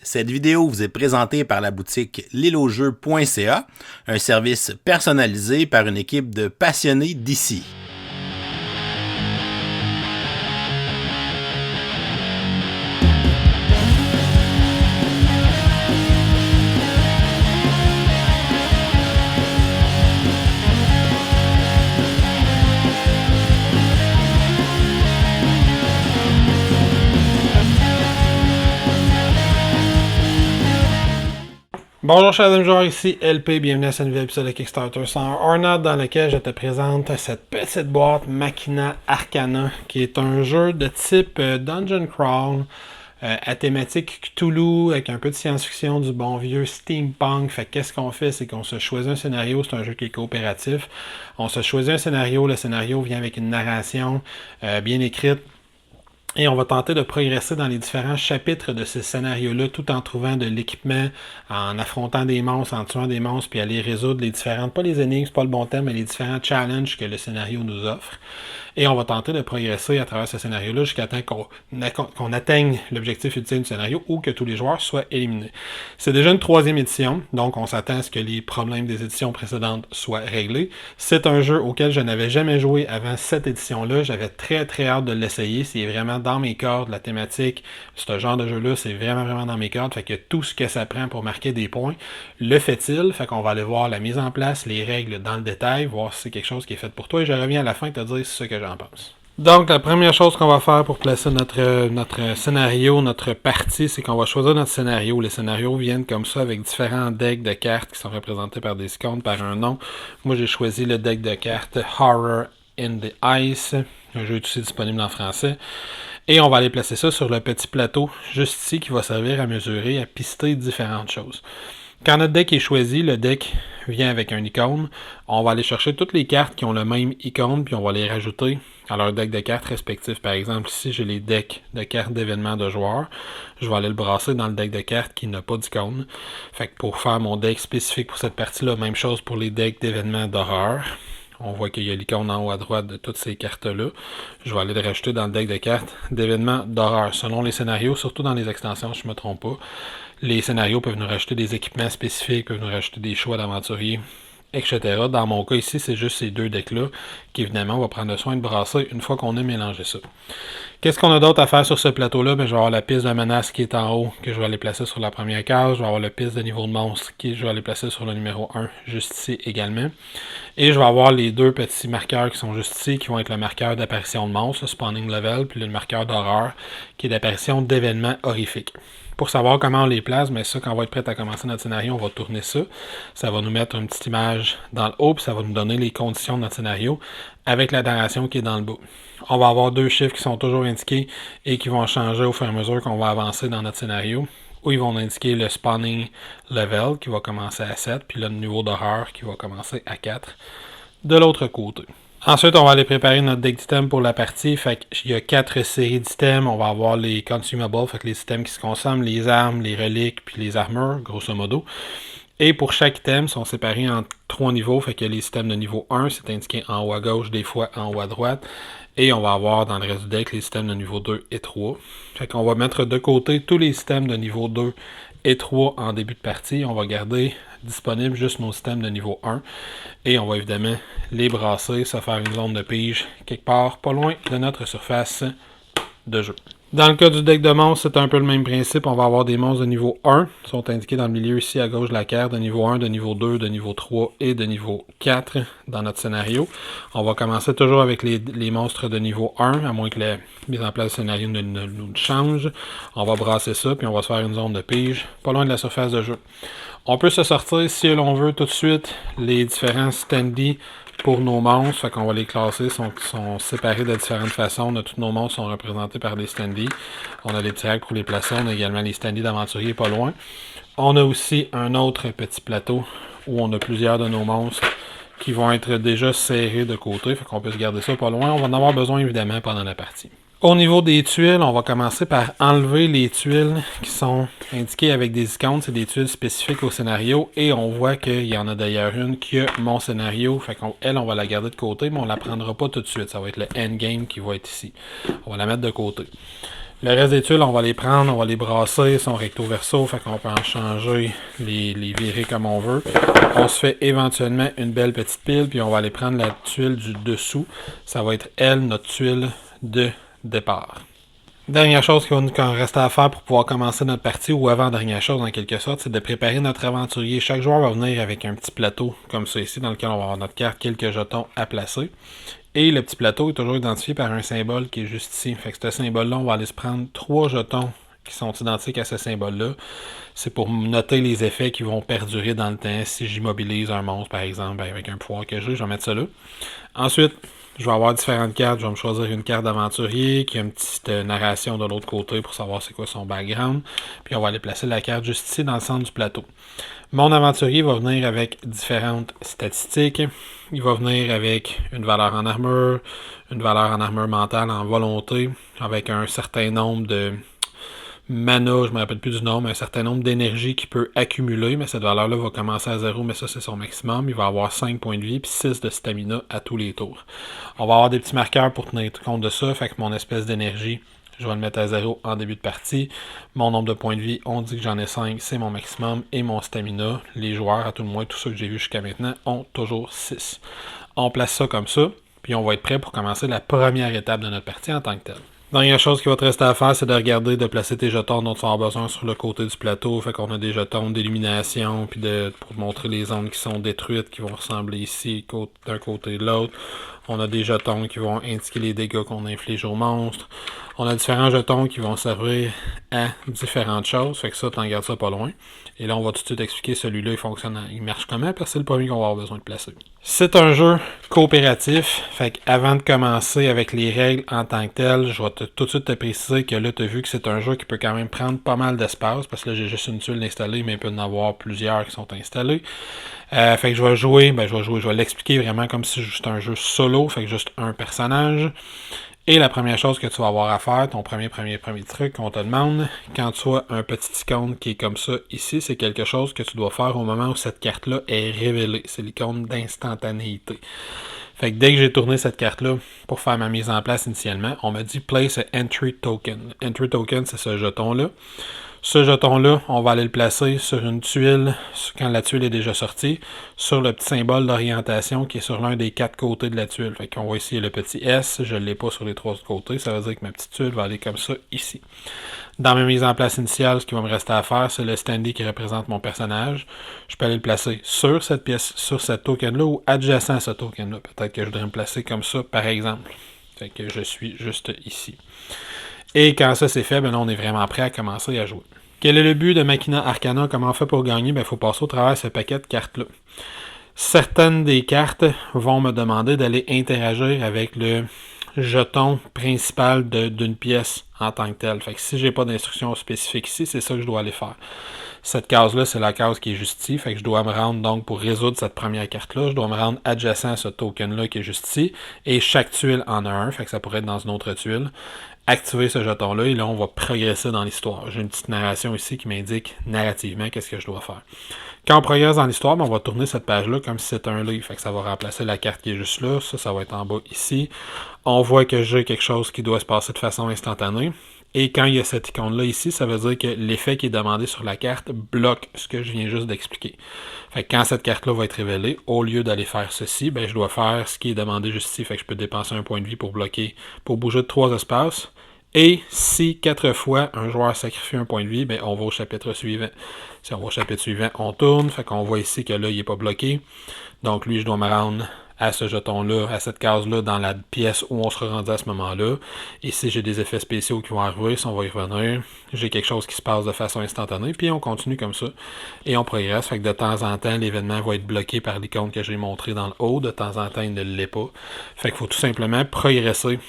Cette vidéo vous est présentée par la boutique l'îleaujeux.ca, un service personnalisé par une équipe de passionnés d'ici. Bonjour chers amis joueurs, ici LP, bienvenue à ce nouvel épisode de Kickstarter 101 Ornat dans lequel je te présente cette petite boîte Machina Arcana qui est un jeu de type Dungeon Crawl à thématique Cthulhu avec un peu de science-fiction, du bon vieux steampunk. Fait qu'est-ce qu'on fait, c'est qu'on se choisit un scénario, c'est un jeu qui est coopératif. On se choisit un scénario, le scénario vient avec une narration bien écrite. Et on va tenter de progresser dans les différents chapitres de ce scénario-là, tout en trouvant de l'équipement, en affrontant des monstres, en tuant des monstres, puis aller résoudre les différentes, pas les énigmes, c'est pas le bon terme, mais les différents challenges que le scénario nous offre. Et on va tenter de progresser à travers ce scénario-là jusqu'à temps qu'on atteigne l'objectif ultime du scénario ou que tous les joueurs soient éliminés. C'est déjà une 3e édition, donc on s'attend à ce que les problèmes des éditions précédentes soient réglés. C'est un jeu auquel je n'avais jamais joué avant cette édition-là. J'avais très hâte de l'essayer. C'est vraiment dans mes cordes, la thématique. Ce genre de jeu-là, c'est vraiment dans mes cordes. Fait que tout ce que ça prend pour marquer des points, le fait-il. Fait qu'on va aller voir la mise en place, les règles dans le détail, voir si c'est quelque chose qui est fait pour toi. Et je reviens à la fin te dire ce que j'en pense. Donc, la première chose qu'on va faire pour placer notre scénario, notre partie, c'est qu'on va choisir notre scénario. Les scénarios viennent comme ça avec différents decks de cartes qui sont représentés par des icônes, par un nom. Moi, j'ai choisi le deck de cartes Horror in the Ice. Un jeu est aussi disponible en français. Et on va aller placer ça sur le petit plateau juste ici qui va servir à mesurer, à pister différentes choses. Quand notre deck est choisi, le deck vient avec un icône. On va aller chercher toutes les cartes qui ont le même icône, puis on va les rajouter à leur deck de cartes respectifs. Par exemple, ici, j'ai les decks de cartes d'événements de joueurs. Je vais aller le brasser dans le deck de cartes qui n'a pas d'icône. Fait que pour faire mon deck spécifique pour cette partie-là, même chose pour les decks d'événements d'horreur. On voit qu'il y a l'icône en haut à droite de toutes ces cartes-là. Je vais aller le rajouter dans le deck de cartes d'événements d'horreur. Selon les scénarios, surtout dans les extensions, je ne me trompe pas, les scénarios peuvent nous rajouter des équipements spécifiques, peuvent nous rajouter des choix d'aventuriers, etc. Dans mon cas ici, c'est juste ces deux decks-là qu'évidemment, on va prendre soin de brasser une fois qu'on a mélangé ça. Qu'est-ce qu'on a d'autre à faire sur ce plateau-là? Ben, je vais avoir la piste de menace qui est en haut, que je vais aller placer sur la première case. Je vais avoir la piste de niveau de monstre, qui je vais aller placer sur le numéro 1, juste ici également. Et je vais avoir les deux petits marqueurs qui sont juste ici, qui vont être le marqueur d'apparition de monstre, le spawning level, puis le marqueur d'horreur, qui est d'apparition d'événements horrifiques. Pour savoir comment on les place, mais ça, quand on va être prêt à commencer notre scénario, on va tourner ça. Ça va nous mettre une petite image dans le haut, puis ça va nous donner les conditions de notre scénario avec la narration qui est dans le bas. On va avoir deux chiffres qui sont toujours indiqués et qui vont changer au fur et à mesure qu'on va avancer dans notre scénario. Où ils vont indiquer le spawning level qui va commencer à 7, puis le niveau d'horreur qui va commencer à 4 de l'autre côté. Ensuite, on va aller préparer notre deck d'items pour la partie. Fait qu'il y a 4 séries d'items. On va avoir les consumables, fait que les items qui se consomment, les armes, les reliques, puis les armures, grosso modo. Et pour chaque item, ils sont séparés en 3 niveaux. Fait que les items de niveau 1, c'est indiqué en haut à gauche, des fois en haut à droite. Et on va avoir dans le reste du deck les items de niveau 2 et 3. Fait qu'on va mettre de côté tous les items de niveau 2 et 3 en début de partie. On va garder disponible juste nos systèmes de niveau 1. Et on va évidemment les brasser, se faire une zone de pige quelque part pas loin de notre surface de jeu. Dans le cas du deck de monstres, c'est un peu le même principe. On va avoir des monstres de niveau 1, qui sont indiqués dans le milieu ici à gauche de la carte, de niveau 1, de niveau 2, de niveau 3 et de niveau 4 dans notre scénario. On va commencer toujours avec les monstres de niveau 1, à moins que la mise en place du scénario ne nous change. On va brasser ça, puis on va se faire une zone de pige, pas loin de la surface de jeu. On peut se sortir, si l'on veut, tout de suite, les différents standees pour nos monstres. Fait qu'on va les classer, sont séparés de différentes façons. Tous nos monstres sont représentés par des standees. On a les petits racks pour les placer. On a également les standees d'aventuriers pas loin. On a aussi un autre petit plateau où on a plusieurs de nos monstres qui vont être déjà serrés de côté. Fait qu'on peut se garder ça pas loin. On va en avoir besoin évidemment pendant la partie. Au niveau des tuiles, on va commencer par enlever les tuiles qui sont indiquées avec des icônes. C'est des tuiles spécifiques au scénario. Et on voit qu'il y en a d'ailleurs une qui a mon scénario. Fait qu'elle, on va la garder de côté, mais on ne la prendra pas tout de suite. Ça va être le endgame qui va être ici. On va la mettre de côté. Le reste des tuiles, on va les prendre, on va les brasser, ils sont recto-verso, fait qu'on peut en changer, les virer comme on veut. On se fait éventuellement une belle petite pile, puis on va aller prendre la tuile du dessous. Ça va être elle, notre tuile de départ. Dernière chose qu'il va nous rester à faire pour pouvoir commencer notre partie, ou avant-dernière chose en quelque sorte, c'est de préparer notre aventurier. Chaque joueur va venir avec un petit plateau comme ça ici, dans lequel on va avoir notre carte, quelques jetons à placer. Et le petit plateau est toujours identifié par un symbole qui est juste ici. Fait que ce symbole-là, on va aller se prendre 3 jetons qui sont identiques à ce symbole-là. C'est pour noter les effets qui vont perdurer dans le temps. Si j'immobilise un monstre, par exemple, avec un pouvoir que j'ai, je vais mettre ça là. Ensuite, je vais avoir différentes cartes. Je vais me choisir une carte d'aventurier qui a une petite narration de l'autre côté pour savoir c'est quoi son background. Puis on va aller placer la carte juste ici dans le centre du plateau. Mon aventurier va venir avec différentes statistiques. Il va venir avec une valeur en armure, une valeur en armure mentale, en volonté, avec un certain nombre de mana, je ne me rappelle plus du nombre, un certain nombre d'énergie qu'il peut accumuler, mais cette valeur-là va commencer à 0, mais ça c'est son maximum. Il va avoir 5 points de vie puis 6 de stamina à tous les tours. On va avoir des petits marqueurs pour tenir compte de ça, fait que mon espèce d'énergie, je vais le mettre à 0 en début de partie. Mon nombre de points de vie, on dit que j'en ai 5, c'est mon maximum. Et mon stamina, les joueurs, à tout le moins, tous ceux que j'ai vus jusqu'à maintenant, ont toujours 6. On place ça comme ça, puis on va être prêt pour commencer la première étape de notre partie en tant que telle. Dernière chose qui va te rester à faire, c'est de regarder, de placer tes jetons dont tu vas avoir besoin sur le côté du plateau. Fait qu'on a des jetons d'illumination, puis pour montrer les zones qui sont détruites, qui vont ressembler ici, d'un côté et de l'autre. On a des jetons qui vont indiquer les dégâts qu'on inflige aux monstres. On a différents jetons qui vont servir à différentes choses. Fait que ça, t'en gardes ça pas loin. Et là, on va tout de suite expliquer celui-là, il marche comment, parce que c'est le premier qu'on va avoir besoin de placer. C'est un jeu coopératif. Fait qu'avant de commencer avec les règles en tant que telles, je vais tout de suite te préciser que là, tu as vu que c'est un jeu qui peut quand même prendre pas mal d'espace, parce que là, j'ai juste une tuile installée, mais il peut y en avoir plusieurs qui sont installés. Fait que je vais l'expliquer vraiment comme si c'était un jeu solo, fait que juste un personnage. Et la première chose que tu vas avoir à faire, ton premier truc qu'on te demande, quand tu as un petit icône qui est comme ça ici, c'est quelque chose que tu dois faire au moment où cette carte-là est révélée. C'est l'icône d'instantanéité. Fait que dès que j'ai tourné cette carte-là pour faire ma mise en place initialement, on m'a dit Place a Entry Token. Entry Token, c'est ce jeton-là. Ce jeton-là, on va aller le placer sur une tuile, quand la tuile est déjà sortie, sur le petit symbole d'orientation qui est sur l'un des 4 côtés de la tuile. Fait qu'on voit ici le petit S, je ne l'ai pas sur les 3 côtés, ça veut dire que ma petite tuile va aller comme ça ici. Dans ma mise en place initiale, ce qui va me rester à faire, c'est le standee qui représente mon personnage. Je peux aller le placer sur cette pièce, sur cette token-là ou adjacent à ce token-là. Peut-être que je voudrais me placer comme ça, par exemple. Fait que je suis juste ici. Et quand ça c'est fait, ben là, on est vraiment prêt à commencer à jouer. Quel est le but de Machina Arcana? Comment on fait pour gagner? Il faut passer au travers de ce paquet de cartes-là. Certaines des cartes vont me demander d'aller interagir avec le jeton principal d'une pièce en tant que telle. Fait que si j'ai pas d'instruction spécifique ici, c'est ça que je dois aller faire. Cette case-là, c'est la case qui est juste ici. Fait que je dois me rendre, donc, pour résoudre cette première carte-là, je dois me rendre adjacent à ce token-là qui est juste ici. Et chaque tuile en a un. Fait que ça pourrait être dans une autre tuile. Activer ce jeton-là et là, on va progresser dans l'histoire. J'ai une petite narration ici qui m'indique narrativement qu'est-ce que je dois faire. Quand on progresse dans l'histoire, on va tourner cette page-là comme si c'était un livre. Fait que ça va remplacer la carte qui est juste là. Ça va être en bas ici. On voit que j'ai quelque chose qui doit se passer de façon instantanée. Et quand il y a cette icône-là ici, ça veut dire que l'effet qui est demandé sur la carte bloque ce que je viens juste d'expliquer. Fait que quand cette carte-là va être révélée, au lieu d'aller faire ceci, je dois faire ce qui est demandé juste ici. Fait que je peux dépenser un point de vie pour bloquer, pour bouger de 3 espaces. Et si 4 fois un joueur sacrifie un point de vie, on va au chapitre suivant. Si on va au chapitre suivant, on tourne. Fait qu'on voit ici que là, il n'est pas bloqué. Donc lui, je dois me rendre à ce jeton-là, à cette case-là, dans la pièce où on sera rendu à ce moment-là. Et si j'ai des effets spéciaux qui vont arriver, si on va y revenir, j'ai quelque chose qui se passe de façon instantanée, puis on continue comme ça. Et on progresse, fait que de temps en temps, l'événement va être bloqué par l'icône que j'ai montré dans le haut. De temps en temps, il ne l'est pas. Fait qu'il faut tout simplement progresser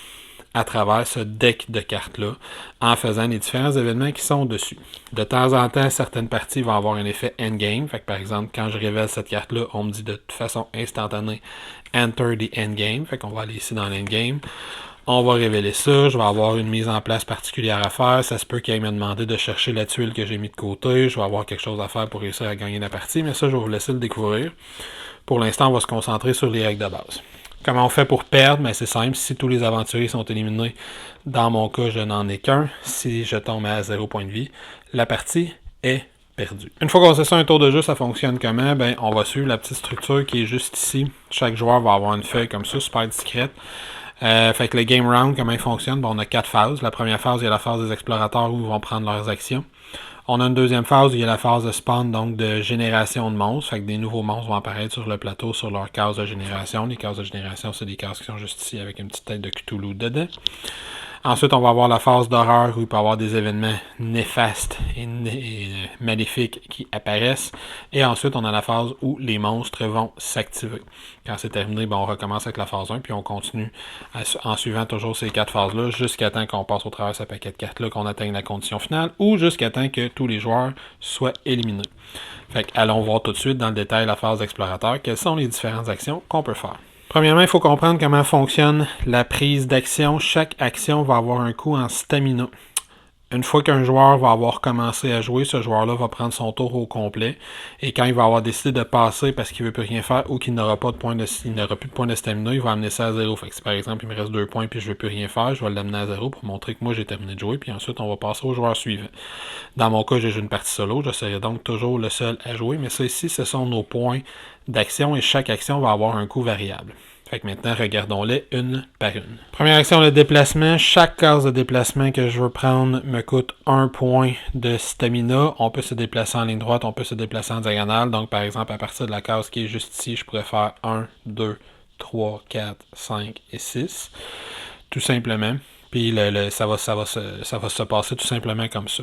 à travers ce deck de cartes-là, en faisant les différents événements qui sont dessus. De temps en temps, certaines parties vont avoir un effet endgame. Fait que par exemple, quand je révèle cette carte-là, on me dit de façon instantanée Enter the endgame. Fait qu'on va aller ici dans l'endgame. On va révéler ça. Je vais avoir une mise en place particulière à faire. Ça se peut qu'il me demander de chercher la tuile que j'ai mis de côté. Je vais avoir quelque chose à faire pour réussir à gagner la partie, mais ça, je vais vous laisser le découvrir. Pour l'instant, on va se concentrer sur les règles de base. Comment on fait pour perdre? Ben, c'est simple, si tous les aventuriers sont éliminés, dans mon cas, je n'en ai qu'un. Si je tombe à 0 point de vie, la partie est perdue. Une fois qu'on sait ça, un tour de jeu, ça fonctionne comment? Ben, on va suivre la petite structure qui est juste ici. Chaque joueur va avoir une feuille comme ça, super discrète. Fait que le game round, comment il fonctionne? Ben, on a 4 phases. La première phase, il y a la phase des explorateurs où ils vont prendre leurs actions. On a une deuxième phase où il y a la phase de spawn, donc de génération de monstres. Fait que des nouveaux monstres vont apparaître sur le plateau sur leur case de génération. Les cases de génération, c'est des cases qui sont juste ici avec une petite tête de Cthulhu dedans. Ensuite, on va avoir la phase d'horreur où il peut y avoir des événements néfastes et maléfiques qui apparaissent. Et ensuite, on a la phase où les monstres vont s'activer. Quand c'est terminé, ben, on recommence avec la phase 1, puis on continue en suivant toujours ces 4 phases-là jusqu'à temps qu'on passe au travers de ce paquet de cartes-là, qu'on atteigne la condition finale, ou jusqu'à temps que tous les joueurs soient éliminés. Fait que, allons voir tout de suite dans le détail la phase d'explorateur, quelles sont les différentes actions qu'on peut faire. Premièrement, il faut comprendre comment fonctionne la prise d'action. Chaque action va avoir un coût en stamina. Une fois qu'un joueur va avoir commencé à jouer, ce joueur-là va prendre son tour au complet. Et quand il va avoir décidé de passer parce qu'il ne veut plus rien faire ou qu'il n'aura pas de points il n'aura plus de points de stamina, il va amener ça à 0. Fait que si par exemple il me reste 2 points puis je ne veux plus rien faire, je vais l'amener à 0 pour montrer que moi j'ai terminé de jouer. Puis ensuite on va passer au joueur suivant. Dans mon cas, j'ai joué une partie solo, je serai donc toujours le seul à jouer. Mais ça ici, ce sont nos points d'action et chaque action va avoir un coût variable. Fait que maintenant, regardons-les une par une. Première action, le déplacement. Chaque case de déplacement que je veux prendre me coûte 1 point de stamina. On peut se déplacer en ligne droite, on peut se déplacer en diagonale. Donc, par exemple, à partir de la case qui est juste ici, je pourrais faire 1, 2, 3, 4, 5 et 6. Tout simplement. Puis ça va se passer tout simplement comme ça.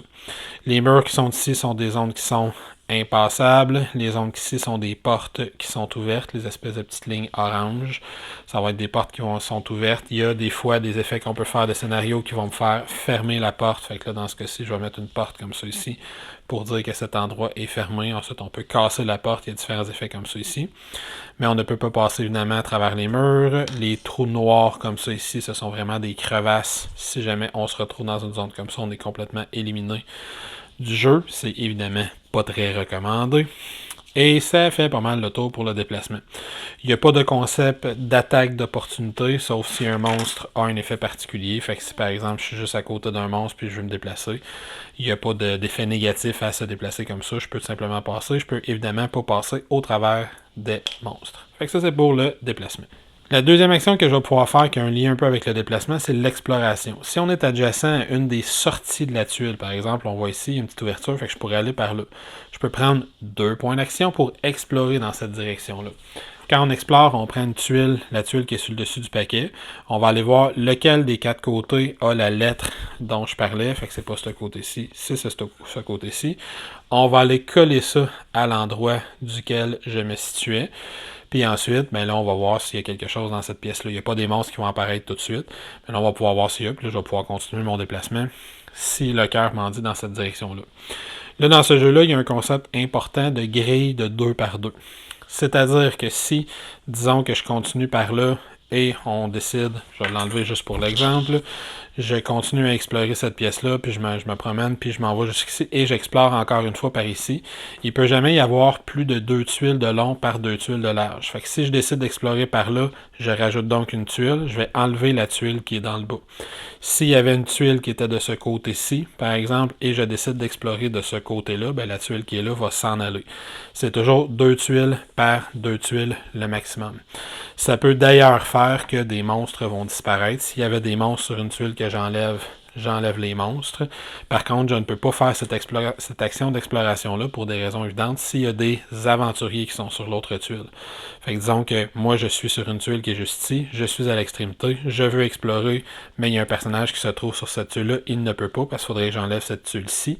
Les murs qui sont ici sont des zones qui sont impassables. Les zones ici sont des portes qui sont ouvertes, les espèces de petites lignes oranges. Ça va être des portes qui sont ouvertes. Il y a des fois des effets qu'on peut faire de scénario qui vont me faire fermer la porte. Fait que là, dans ce cas-ci, je vais mettre une porte comme ça ici pour dire que cet endroit est fermé. Ensuite, on peut casser la porte. Il y a différents effets comme ça ici. Mais on ne peut pas passer évidemment à travers les murs. Les trous noirs comme ça ici, ce sont vraiment des crevasses. Si jamais on se retrouve dans une zone comme ça, on est complètement éliminé du jeu. C'est évidemment pas très recommandé. Et ça fait pas mal le tour pour le déplacement. Il n'y a pas de concept d'attaque d'opportunité, sauf si un monstre a un effet particulier. Fait que si par exemple je suis juste à côté d'un monstre puis je veux me déplacer, il n'y a pas d'effet négatif à se déplacer comme ça. Je peux tout simplement passer. Je peux évidemment pas passer au travers des monstres. Fait que ça c'est pour le déplacement. La deuxième action que je vais pouvoir faire, qui a un lien un peu avec le déplacement, c'est l'exploration. Si on est adjacent à une des sorties de la tuile, par exemple, on voit ici une petite ouverture, fait que je pourrais aller par là. Je peux prendre 2 points d'action pour explorer dans cette direction-là. Quand on explore, on prend une tuile, la tuile qui est sur le dessus du paquet. On va aller voir lequel des 4 côtés a la lettre dont je parlais. Fait que c'est pas ce côté-ci, c'est ce côté-ci. On va aller coller ça à l'endroit duquel je me situais. Puis ensuite, ben là, on va voir s'il y a quelque chose dans cette pièce-là. Il n'y a pas des monstres qui vont apparaître tout de suite. Mais là, on va pouvoir voir s'il y a. Puis là, je vais pouvoir continuer mon déplacement si le cœur m'en dit dans cette direction-là. Là, dans ce jeu-là, il y a un concept important de grille de 2 par 2. C'est-à-dire que si, disons que je continue par là et on décide, je vais l'enlever juste pour l'exemple, je continue à explorer cette pièce-là, puis je me promène, puis je m'en vais jusqu'ici, et j'explore encore une fois par ici. Il ne peut jamais y avoir plus de 2 tuiles de long par 2 tuiles de large. Fait que si je décide d'explorer par là, je rajoute donc une tuile, je vais enlever la tuile qui est dans le bas. S'il y avait une tuile qui était de ce côté-ci, par exemple, et je décide d'explorer de ce côté-là, ben la tuile qui est là va s'en aller. C'est toujours 2 tuiles par 2 tuiles le maximum. Ça peut d'ailleurs faire que des monstres vont disparaître. S'il y avait des monstres sur une tuile que j'enlève les monstres. Par contre, je ne peux pas faire cette action d'exploration-là pour des raisons évidentes s'il y a des aventuriers qui sont sur l'autre tuile. Fait que disons que moi, je suis sur une tuile qui est juste ici, je suis à l'extrémité, je veux explorer, mais il y a un personnage qui se trouve sur cette tuile-là, il ne peut pas parce qu'il faudrait que j'enlève cette tuile-ci.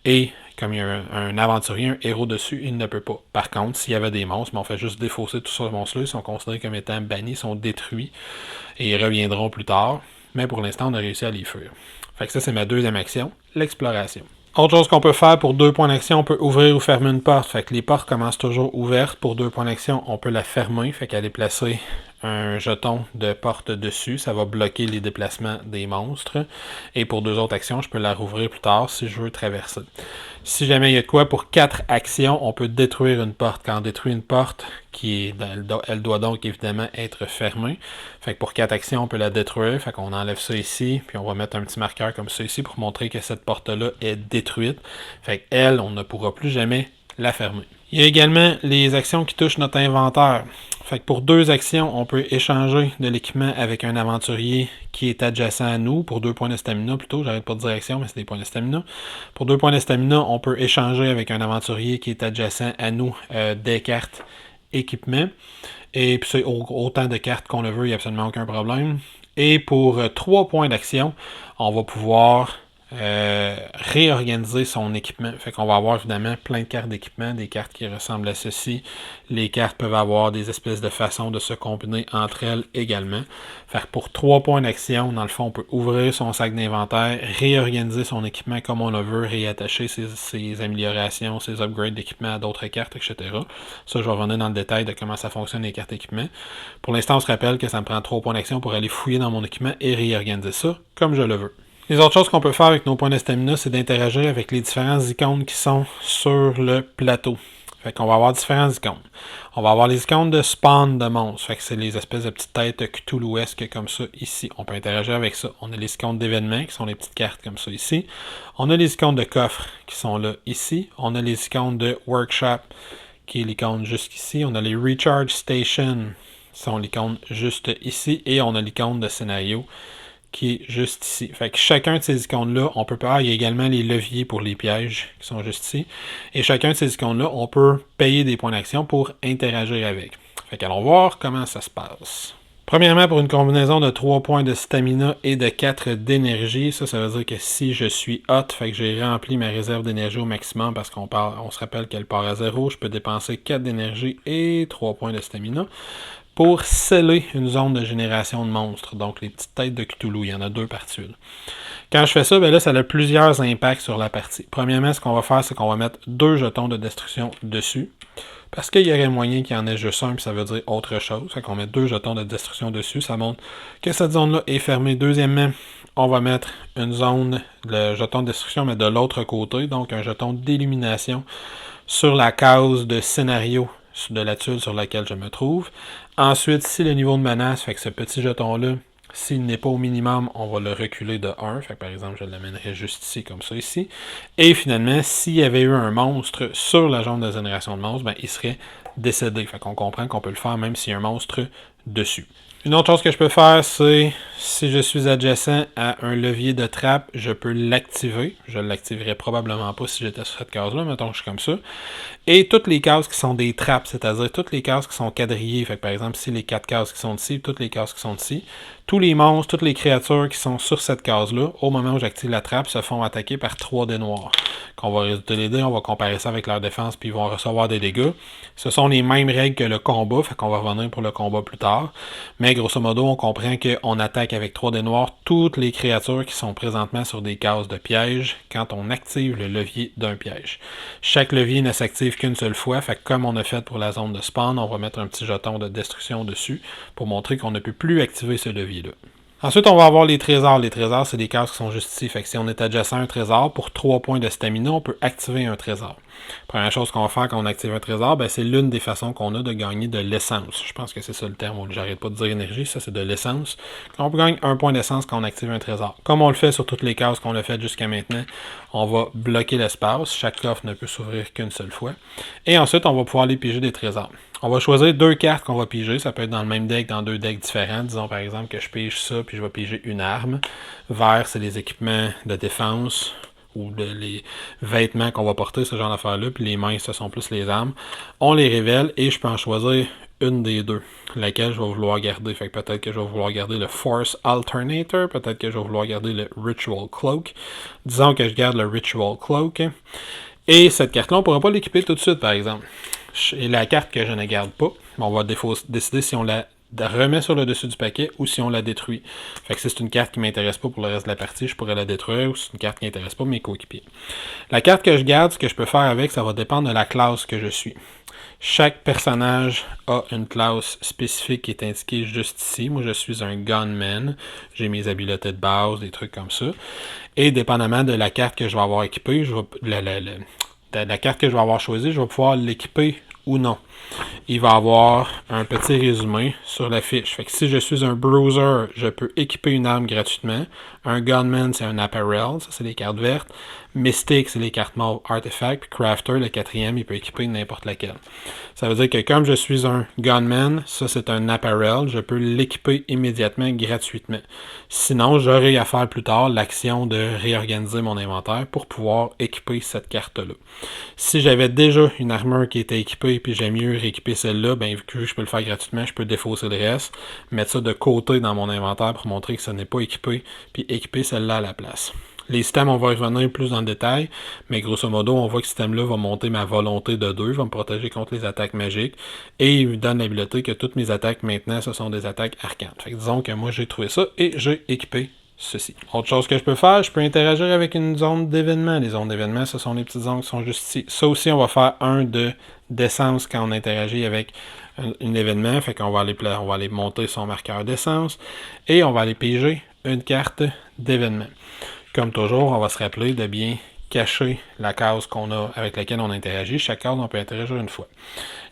Et comme il y a un aventurier, un héros dessus, il ne peut pas. Par contre, s'il y avait des monstres, on fait juste défausser tous ces monstres-là, ils sont considérés comme étant bannis, sont détruits et ils reviendront plus tard. Mais pour l'instant, on a réussi à les fuir. Fait que ça, c'est ma deuxième action, l'exploration. Autre chose qu'on peut faire pour 2 points d'action, on peut ouvrir ou fermer une porte. Fait que les portes commencent toujours ouvertes. Pour 2 points d'action, on peut la fermer. Fait qu'elle est placée un jeton de porte dessus. Ça va bloquer les déplacements des monstres. Et pour 2 autres actions, je peux la rouvrir plus tard si je veux traverser. Si jamais il y a de quoi, pour 4 actions, on peut détruire une porte. Quand on détruit une porte, elle doit donc évidemment être fermée. Fait que pour 4 actions, on peut la détruire. Fait qu'on enlève ça ici, puis on va mettre un petit marqueur comme ça ici pour montrer que cette porte-là est détruite. Fait qu'elle, on ne pourra plus jamais la fermer. Il y a également les actions qui touchent notre inventaire. Fait que pour 2 actions, on peut échanger de l'équipement avec un aventurier qui est adjacent à nous, pour 2 points de stamina plutôt, j'arrête pas de dire action, mais c'est des points de stamina. Pour 2 points de stamina, on peut échanger avec un aventurier qui est adjacent à nous des cartes équipement. Et puis c'est autant de cartes qu'on le veut, il n'y a absolument aucun problème. Et pour 3 points d'action, on va pouvoir réorganiser son équipement. Fait qu'on va avoir évidemment plein de cartes d'équipement, des cartes qui ressemblent à ceci. Les cartes peuvent avoir des espèces de façons de se combiner entre elles également. Fait que pour 3 points d'action, dans le fond, on peut ouvrir son sac d'inventaire, réorganiser son équipement comme on le veut, réattacher ses améliorations, ses upgrades d'équipement à d'autres cartes, etc. Ça, je vais revenir dans le détail de comment ça fonctionne les cartes d'équipement. Pour l'instant, on se rappelle que ça me prend 3 points d'action pour aller fouiller dans mon équipement et réorganiser ça comme je le veux. Les autres choses qu'on peut faire avec nos points de stamina, c'est d'interagir avec les différentes icônes qui sont sur le plateau. Fait qu'on va avoir différentes icônes. On va avoir les icônes de spawn de monstres. Fait que c'est les espèces de petites têtes cthulhuesques comme ça ici. On peut interagir avec ça. On a les icônes d'événements qui sont les petites cartes comme ça ici. On a les icônes de coffres qui sont là ici. On a les icônes de workshop qui est l'icône juste ici. On a les recharge station qui sont l'icône juste ici. Et on a l'icône de scénario qui est juste ici. Fait que chacun de ces icônes-là, on peut pas. Il y a également les leviers pour les pièges qui sont juste ici. Et chacun de ces icônes-là, on peut payer des points d'action pour interagir avec. Fait qu'allons voir comment ça se passe. Premièrement, pour une combinaison de 3 points de stamina et de 4 d'énergie, ça veut dire que si je suis hot, fait que j'ai rempli ma réserve d'énergie au maximum parce on se rappelle qu'elle part à 0, je peux dépenser 4 d'énergie et 3 points de stamina pour sceller une zone de génération de monstres. Donc les petites têtes de Cthulhu, il y en a 2 par tuile. Quand je fais ça, ben là, ça a plusieurs impacts sur la partie. Premièrement, ce qu'on va faire, c'est qu'on va mettre 2 jetons de destruction dessus. Parce qu'il y aurait moyen qu'il y en ait juste un, puis ça veut dire autre chose. Fait qu'on met 2 jetons de destruction dessus. Ça montre que cette zone-là est fermée. Deuxièmement, on va mettre une zone, le jeton de destruction, mais de l'autre côté. Donc un jeton d'illumination sur la case de scénario de la tuile sur laquelle je me trouve. Ensuite, si le niveau de menace, fait que ce petit jeton-là, s'il n'est pas au minimum, on va le reculer de 1. Fait que par exemple, je l'amènerai juste ici, comme ça ici. Et finalement, s'il y avait eu un monstre sur la zone de génération de monstres, ben, il serait décédé. Fait qu'on comprend qu'on peut le faire même s'il y a un monstre dessus. Une autre chose que je peux faire, c'est si je suis adjacent à un levier de trappe, je peux l'activer. Je ne l'activerai probablement pas si j'étais sur cette case-là, mettons que je suis comme ça. Et toutes les cases qui sont des trappes, c'est-à-dire toutes les cases qui sont quadrillées, fait que par exemple, si les 4 cases qui sont ici, toutes les cases qui sont ici, tous les monstres, toutes les créatures qui sont sur cette case-là, au moment où j'active la trappe, se font attaquer par 3 dés noirs. Qu'on va résulter les dés, on va comparer ça avec leur défense, puis ils vont recevoir des dégâts. Ce sont les mêmes règles que le combat, fait qu'on va revenir pour le combat plus tard. Mais grosso modo, on comprend qu'on attaque avec 3 dés noirs toutes les créatures qui sont présentement sur des cases de piège quand on active le levier d'un piège. Chaque levier ne s'active qu'une seule fois, fait que comme on a fait pour la zone de spawn, on va mettre un petit jeton de destruction dessus pour montrer qu'on ne peut plus activer ce levier-là. Ensuite, on va avoir les trésors. Les trésors, c'est des cases qui sont juste ici. Fait que si on est adjacent à un trésor, pour 3 points de stamina, on peut activer un trésor. Première chose qu'on va faire quand on active un trésor, ben, c'est l'une des façons qu'on a de gagner de l'essence. Je pense que c'est ça le terme, j'arrête pas de dire énergie, ça c'est de l'essence. On peut gagner 1 point d'essence quand on active un trésor. Comme on le fait sur toutes les cases qu'on a fait jusqu'à maintenant, on va bloquer l'espace. Chaque coffre ne peut s'ouvrir qu'une seule fois. Et ensuite, on va pouvoir aller piger des trésors. On va choisir 2 cartes qu'on va piger. Ça peut être dans le même deck, dans 2 decks différents. Disons par exemple que je pige ça, puis je vais piger une arme. Vert, c'est les équipements de défense ou les vêtements qu'on va porter, ce genre d'affaires-là. Puis les mains, ce sont plus les armes. On les révèle et je peux en choisir une des 2, laquelle je vais vouloir garder. Fait que peut-être que je vais vouloir garder le Force Alternator, peut-être que je vais vouloir garder le Ritual Cloak. Disons que je garde le Ritual Cloak. Et cette carte-là, on ne pourra pas l'équiper tout de suite, par exemple. Et la carte que je ne garde pas, on va décider si on la remet sur le dessus du paquet ou si on la détruit. Fait que si c'est une carte qui m'intéresse pas pour le reste de la partie, je pourrais la détruire ou si c'est une carte qui n'intéresse pas mes coéquipiers. La carte que je garde, ce que je peux faire avec, ça va dépendre de la classe que je suis. Chaque personnage a une classe spécifique qui est indiquée juste ici. Moi, je suis un gunman. J'ai mes habiletés de base, des trucs comme ça. Et dépendamment de la carte que je vais avoir équipée, la carte que je vais avoir choisie, je vais pouvoir l'équiper ou non. Il va avoir un petit résumé sur la fiche. Fait que si je suis un bruiser, je peux équiper une arme gratuitement. Un gunman, c'est un apparel, ça c'est les cartes vertes. Mystic, c'est les cartes mauves artefact. Puis Crafter, le quatrième, il peut équiper n'importe laquelle. Ça veut dire que comme je suis un gunman, ça c'est un apparel, je peux l'équiper immédiatement gratuitement. Sinon, j'aurai à faire plus tard l'action de réorganiser mon inventaire pour pouvoir équiper cette carte-là. Si j'avais déjà une armure qui était équipée puis j'aime mieux rééquiper celle-là, ben vu que je peux le faire gratuitement, je peux défausser le reste, mettre ça de côté dans mon inventaire pour montrer que ça n'est pas équipé, puis équiper celle-là à la place. Les systèmes, on va y revenir plus dans le détail, mais grosso modo, on voit que ce système-là va monter ma volonté de 2, va me protéger contre les attaques magiques, et il me donne l'habileté que toutes mes attaques maintenant, ce sont des attaques arcanes. Fait que disons que moi, j'ai trouvé ça, et j'ai équipé ceci. Autre chose que je peux faire, je peux interagir avec une zone d'événement. Les zones d'événement, ce sont les petites zones qui sont juste ici. Ça aussi, on va faire un d'essence quand on interagit avec un événement. Fait qu'on va aller monter son marqueur d'essence, et on va aller piger une carte d'événement. Comme toujours, on va se rappeler de bien cacher la case avec laquelle on interagit. Chaque case, on peut interagir une fois.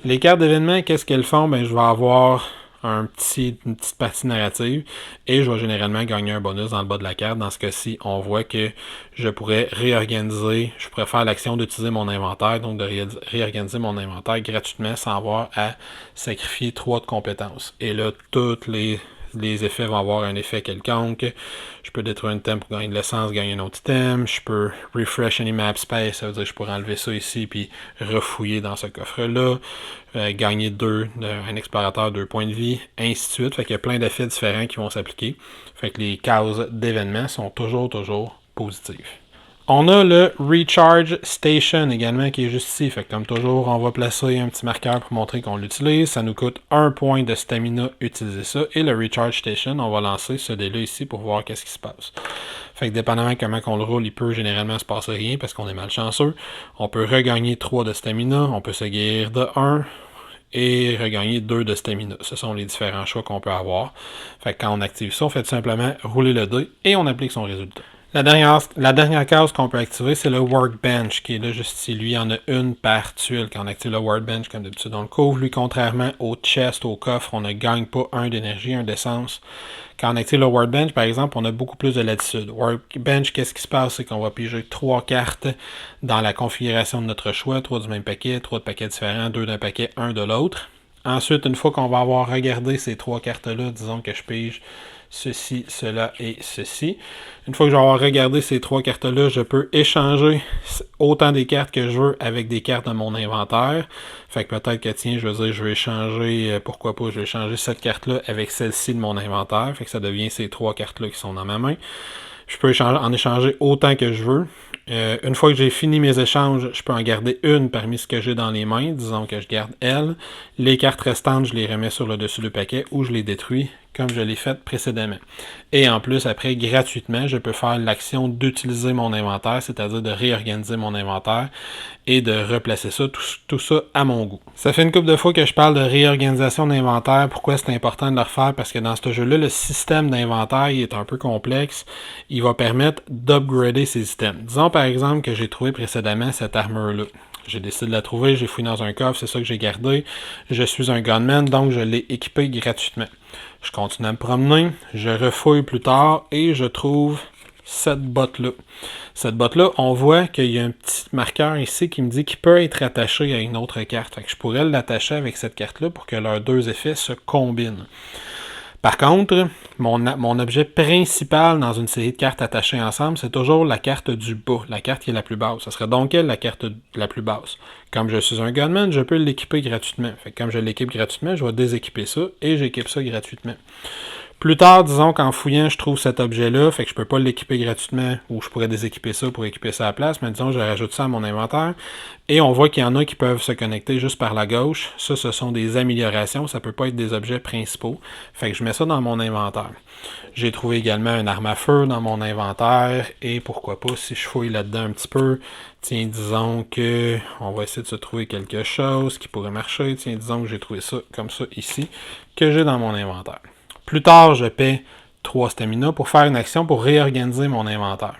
Les cartes d'événement, qu'est-ce qu'elles font? Ben, je vais avoir une petite partie narrative et je vais généralement gagner un bonus dans le bas de la carte. Dans ce cas-ci, on voit que je pourrais réorganiser, je pourrais faire l'action d'utiliser mon inventaire, donc de réorganiser mon inventaire gratuitement sans avoir à sacrifier 3 de compétences. Et là, toutes les effets vont avoir un effet quelconque. Je peux détruire un item pour gagner de l'essence, gagner un autre item. Je peux refresh any map space, ça veut dire que je pourrais enlever ça ici puis refouiller dans ce coffre-là. Gagner un explorateur 2 points de vie, ainsi de suite. Fait qu'il y a plein d'effets différents qui vont s'appliquer. Fait que les cases d'événements sont toujours positives. On a le Recharge Station également qui est juste ici. Fait que comme toujours, on va placer un petit marqueur pour montrer qu'on l'utilise. Ça nous coûte 1 point de stamina utiliser ça. Et le Recharge Station, on va lancer ce dé-là ici pour voir qu'est-ce qui se passe. Fait que dépendamment comment qu'on le roule, il peut généralement se passer rien parce qu'on est malchanceux. On peut regagner 3 de stamina. On peut se guérir de 1 et regagner 2 de stamina. Ce sont les différents choix qu'on peut avoir. Fait que quand on active ça, on fait tout simplement rouler le dé et on applique son résultat. La dernière case qu'on peut activer, c'est le Workbench, qui est là juste ici. Lui, il y en a une par tuile. Quand on active le Workbench, comme d'habitude, on le couvre. Lui, contrairement au chest, au coffre, on ne gagne pas 1 d'énergie, 1 d'essence. Quand on active le Workbench, par exemple, on a beaucoup plus de latitude. Workbench, qu'est-ce qui se passe? C'est qu'on va piger 3 cartes dans la configuration de notre choix. 3 du même paquet, 3 de paquets différents, 2 d'un paquet, 1 de l'autre. Ensuite, une fois qu'on va avoir regardé ces 3 cartes-là, disons que je pige ceci, cela et ceci. Une fois que je vais avoir regardé ces 3 cartes-là, je peux échanger autant des cartes que je veux avec des cartes de mon inventaire. Fait que peut-être que tiens, je vais échanger, pourquoi pas, je vais échanger cette carte-là avec celle-ci de mon inventaire. Fait que ça devient ces 3 cartes-là qui sont dans ma main. Je peux en échanger autant que je veux. Une fois que j'ai fini mes échanges, je peux en garder une parmi ce que j'ai dans les mains. Disons que je garde elle. Les cartes restantes, je les remets sur le dessus du paquet ou je les détruis comme je l'ai fait précédemment. Et en plus, après, gratuitement, je peux faire l'action d'utiliser mon inventaire, c'est-à-dire de réorganiser mon inventaire et de replacer ça, tout ça à mon goût. Ça fait une couple de fois que je parle de réorganisation d'inventaire. Pourquoi c'est important de le refaire? Parce que dans ce jeu-là, le système d'inventaire est un peu complexe. Il va permettre d'upgrader ces items. Disons par exemple que j'ai trouvé précédemment cette armure-là. J'ai décidé de la trouver, j'ai fouillé dans un coffre, c'est ça que j'ai gardé. Je suis un gunman, donc je l'ai équipé gratuitement. Je continue à me promener, je refouille plus tard et je trouve cette botte-là. Cette botte-là, on voit qu'il y a un petit marqueur ici qui me dit qu'il peut être attaché à une autre carte. Fait que je pourrais l'attacher avec cette carte-là pour que leurs 2 effets se combinent. Par contre, mon objet principal dans une série de cartes attachées ensemble, c'est toujours la carte du bas, la carte qui est la plus basse. Ça serait donc elle la carte la plus basse. Comme je suis un gunman, je peux l'équiper gratuitement. Fait que comme je l'équipe gratuitement, je vais déséquiper ça et j'équipe ça gratuitement. Plus tard, disons qu'en fouillant, je trouve cet objet-là, fait que je peux pas l'équiper gratuitement, ou je pourrais déséquiper ça pour équiper ça à la place, mais disons, je rajoute ça à mon inventaire, et on voit qu'il y en a qui peuvent se connecter juste par la gauche. Ça, ce sont des améliorations, ça peut pas être des objets principaux, fait que je mets ça dans mon inventaire. J'ai trouvé également une arme à feu dans mon inventaire, et pourquoi pas, si je fouille là-dedans un petit peu, tiens, disons que on va essayer de se trouver quelque chose qui pourrait marcher, tiens, disons que j'ai trouvé ça comme ça ici, que j'ai dans mon inventaire. Plus tard, je paie 3 stamina pour faire une action pour réorganiser mon inventaire.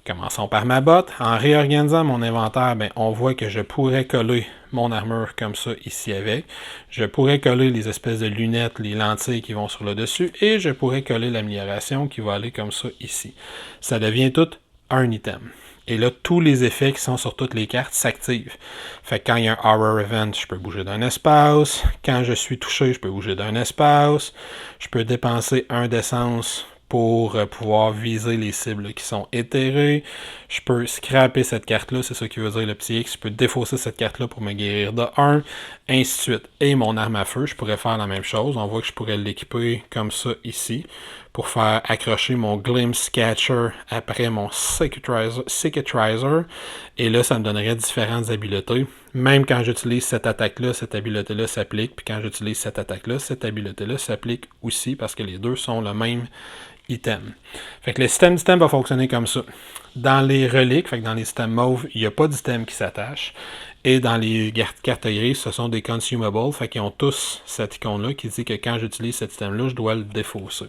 Commençons par ma botte. En réorganisant mon inventaire, on voit que je pourrais coller mon armure comme ça ici avec. Je pourrais coller les espèces de lunettes, les lentilles qui vont sur le dessus, et je pourrais coller l'amélioration qui va aller comme ça ici. Ça devient tout un item. Et là, tous les effets qui sont sur toutes les cartes s'activent. Fait que quand il y a un Horror Event, je peux bouger d'un espace. Quand je suis touché, je peux bouger d'un espace. Je peux dépenser 1 d'essence pour pouvoir viser les cibles qui sont éthérées. Je peux scraper cette carte-là, c'est ça qui veut dire le petit X. Je peux défausser cette carte-là pour me guérir de 1, ainsi de suite. Et mon arme à feu, je pourrais faire la même chose. On voit que je pourrais l'équiper comme ça ici, pour faire accrocher mon Glimpse Catcher après mon Cicatrizer. Et là, ça me donnerait différentes habiletés. Même quand j'utilise cette attaque-là, cette habileté-là s'applique. Puis quand j'utilise cette attaque-là, cette habileté-là s'applique aussi, parce que les deux sont le même item. Fait que le système d'item va fonctionner comme ça. Dans les reliques, fait que dans les systèmes mauves, il n'y a pas d'item qui s'attache. Et dans les cartes grises, ce sont des consumables. Fait qu'ils ont tous cette icône-là qui dit que quand j'utilise cet item-là, je dois le défausser.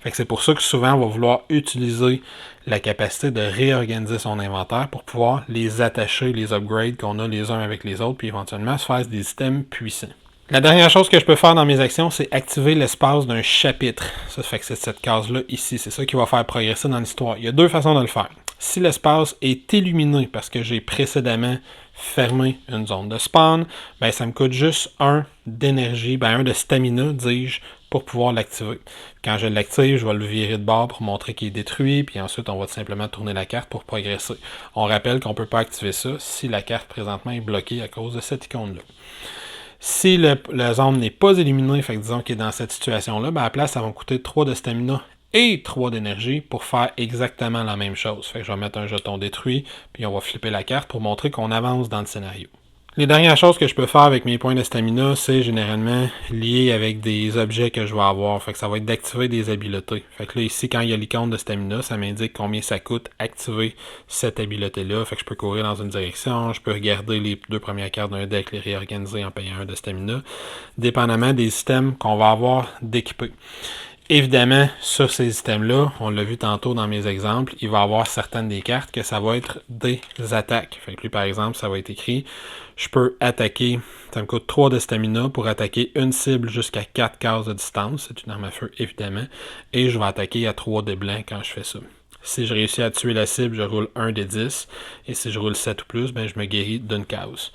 Fait que c'est pour ça que souvent, on va vouloir utiliser la capacité de réorganiser son inventaire pour pouvoir les attacher, les upgrades qu'on a les uns avec les autres, puis éventuellement se faire des items puissants. La dernière chose que je peux faire dans mes actions, c'est activer l'espace d'un chapitre. Ça fait que c'est cette case-là ici. C'est ça qui va faire progresser dans l'histoire. Il y a 2 façons de le faire. Si l'espace est illuminé parce que j'ai précédemment fermé une zone de spawn, ça me coûte juste 1 d'énergie, 1 de stamina, dis-je, pour pouvoir l'activer. Quand je l'active, je vais le virer de bord pour montrer qu'il est détruit, puis ensuite on va tout simplement tourner la carte pour progresser. On rappelle qu'on ne peut pas activer ça si la carte présentement est bloquée à cause de cette icône-là. Si la zone n'est pas éliminée, fait que disons qu'il est dans cette situation-là, à la place, ça va me coûter 3 de stamina et 3 d'énergie pour faire exactement la même chose. Fait que je vais mettre un jeton détruit, puis on va flipper la carte pour montrer qu'on avance dans le scénario. Les dernières choses que je peux faire avec mes points de stamina, c'est généralement lié avec des objets que je vais avoir. Fait que ça va être d'activer des habiletés. Fait que là, ici, quand il y a l'icône de stamina, ça m'indique combien ça coûte activer cette habileté-là. Fait que je peux courir dans une direction, je peux regarder les 2 premières cartes d'un deck, les réorganiser en payant 1 de stamina, dépendamment des systèmes qu'on va avoir d'équiper. Évidemment, sur ces items-là, on l'a vu tantôt dans mes exemples, il va y avoir certaines des cartes que ça va être des attaques. Fait que lui, par exemple, ça va être écrit, je peux attaquer, ça me coûte 3 de stamina pour attaquer une cible jusqu'à 4 cases de distance. C'est une arme à feu, évidemment. Et je vais attaquer à 3 dés blancs quand je fais ça. Si je réussis à tuer la cible, je roule 1 des 10. Et si je roule 7 ou plus, je me guéris d'une case.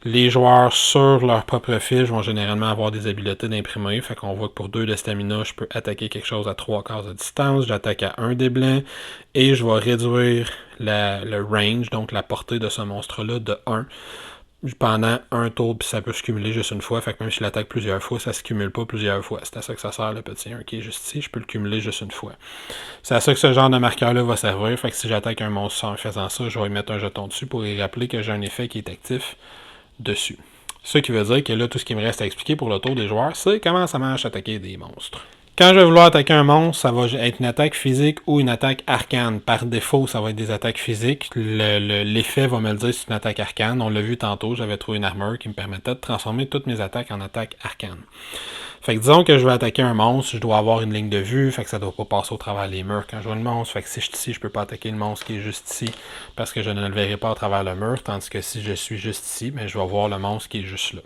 Les joueurs sur leur propre fiche vont généralement avoir des habiletés d'imprimer. Fait qu'on voit que pour 2 de stamina, je peux attaquer quelque chose à 3 cases de distance. J'attaque à 1 des blancs. Et je vais réduire le range, donc la portée de ce monstre-là, de 1. Pendant un tour, puis ça peut se cumuler juste une fois. Fait que même si je l'attaque plusieurs fois, ça se cumule pas plusieurs fois. C'est à ça que ça sert le petit 1 qui est juste ici. Je peux le cumuler juste une fois. C'est à ça que ce genre de marqueur-là va servir. Fait que si j'attaque un monstre en faisant ça, je vais mettre un jeton dessus pour y rappeler que j'ai un effet qui est actif dessus. Ce qui veut dire que là, tout ce qui me reste à expliquer pour le tour des joueurs, c'est comment ça marche attaquer des monstres. Quand je vais vouloir attaquer un monstre, ça va être une attaque physique ou une attaque arcane. Par défaut, ça va être des attaques physiques. L'effet va me le dire si c'est une attaque arcane. On l'a vu tantôt, j'avais trouvé une armure qui me permettait de transformer toutes mes attaques en attaques arcanes. Fait que disons que je vais attaquer un monstre, je dois avoir une ligne de vue, fait que ça doit pas passer au travers des murs quand je vois le monstre. Fait que si je suis ici, je peux pas attaquer le monstre qui est juste ici parce que je ne le verrai pas à travers le mur, tandis que si je suis juste ici, je vais voir le monstre qui est juste là.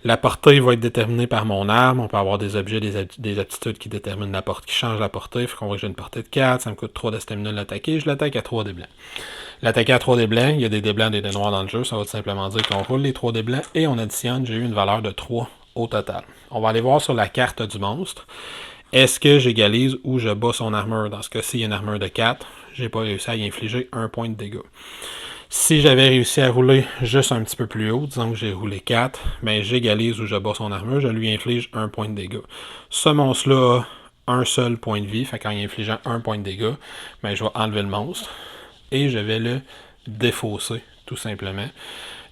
La portée va être déterminée par mon arme. On peut avoir des objets, des aptitudes qui déterminent la portée, qui changent la portée. Fait qu'on voit que j'ai une portée de 4, ça me coûte 3 de stamina de l'attaquer, je l'attaque à 3 dés blancs. L'attaquer à 3 dés blancs, il y a des dés blancs et des dés noirs dans le jeu, ça va tout simplement dire qu'on roule les 3 dés blancs et on additionne, j'ai eu une valeur de 3 au total. On va aller voir sur la carte du monstre. Est-ce que j'égalise ou je bats son armure? Dans ce cas-ci, il y a une armure de 4. J'ai pas réussi à y infliger 1 point de dégâts. Si j'avais réussi à rouler juste un petit peu plus haut, disons que j'ai roulé 4, j'égalise ou je bats son armure, je lui inflige 1 point de dégâts. Ce monstre-là un seul point de vie. Fait qu'en y infligeant un point de dégâts, ben, je vais enlever le monstre et je vais le défausser, tout simplement.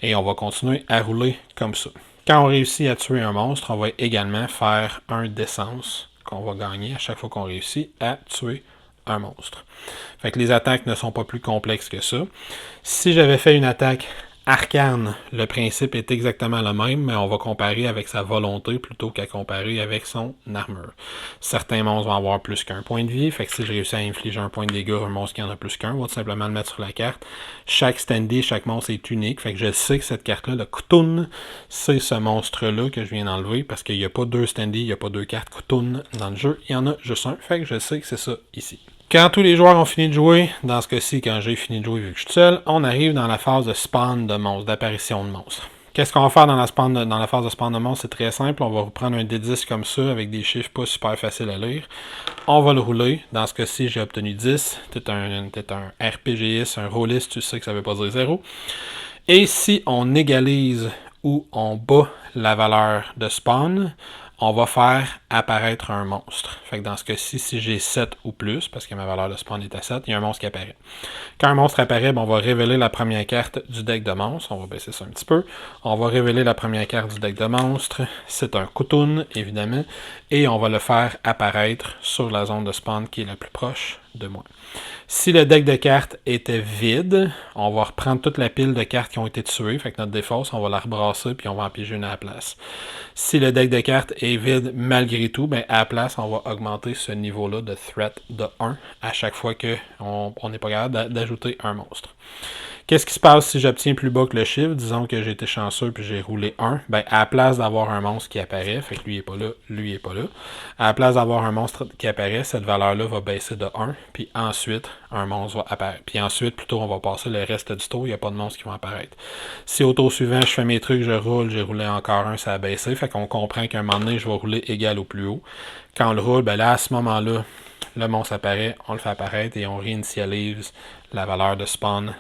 Et on va continuer à rouler comme ça. Quand on réussit à tuer un monstre, on va également faire un d'essence qu'on va gagner à chaque fois qu'on réussit à tuer un monstre. Fait que les attaques ne sont pas plus complexes que ça. Si j'avais fait une attaque arcane, le principe est exactement le même, mais on va comparer avec sa volonté plutôt qu'à comparer avec son armure. Certains monstres vont avoir plus qu'un point de vie, fait que si je réussis à infliger un point de dégâts à un monstre qui en a plus qu'un, on va tout simplement le mettre sur la carte. Chaque standee, chaque monstre est unique, fait que je sais que cette carte-là, le Kutun, c'est ce monstre-là que je viens d'enlever, parce qu'il n'y a pas deux standees, il n'y a pas deux cartes Kutun dans le jeu, il y en a juste un, fait que je sais que c'est ça ici. Quand tous les joueurs ont fini de jouer, dans ce cas-ci, quand j'ai fini de jouer vu que je suis seul, on arrive dans la phase de spawn de monstres, d'apparition de monstres. Qu'est-ce qu'on va faire dans la phase de spawn de monstres? C'est très simple. On va reprendre un D10 comme ça, avec des chiffres pas super faciles à lire. On va le rouler. Dans ce cas-ci, j'ai obtenu 10. T'es un RPGiste, un rôliste, tu sais que ça veut pas dire 0. Et si on égalise ou on bat la valeur de spawn, on va faire apparaître un monstre. Fait que dans ce cas-ci, si j'ai 7 ou plus, parce que ma valeur de spawn est à 7, il y a un monstre qui apparaît. Quand un monstre apparaît, on va révéler la première carte du deck de monstres. On va baisser ça un petit peu. On va révéler la première carte du deck de monstres. C'est un Kutun, évidemment. Et on va le faire apparaître sur la zone de spawn qui est la plus proche de moi. Si le deck de cartes était vide, on va reprendre toute la pile de cartes qui ont été tuées. Fait que notre défausse, on va la rebrasser puis on va en piger une à la place. Si le deck de cartes est vide malgré tout, ben à la place, on va augmenter ce niveau-là de threat de 1 à chaque fois qu'on n'est pas capable d'ajouter un monstre. Qu'est-ce qui se passe si j'obtiens plus bas que le chiffre? Disons que j'ai été chanceux puis j'ai roulé 1. Ben, à la place d'avoir un monstre qui apparaît, fait que lui il est pas là, lui il est pas là. À la place d'avoir un monstre qui apparaît, cette valeur-là va baisser de 1. Puis ensuite, un monstre va apparaître. Puis ensuite, plutôt, on va passer le reste du tour, il n'y a pas de monstre qui va apparaître. Si au tour suivant, je fais mes trucs, je roule, j'ai roulé encore un, ça a baissé. Fait qu'on comprend qu'à un moment donné, je vais rouler égal au plus haut. Quand on le roule, ben là, à ce moment-là, le monstre apparaît, on le fait apparaître et on réinitialise la valeur de spawn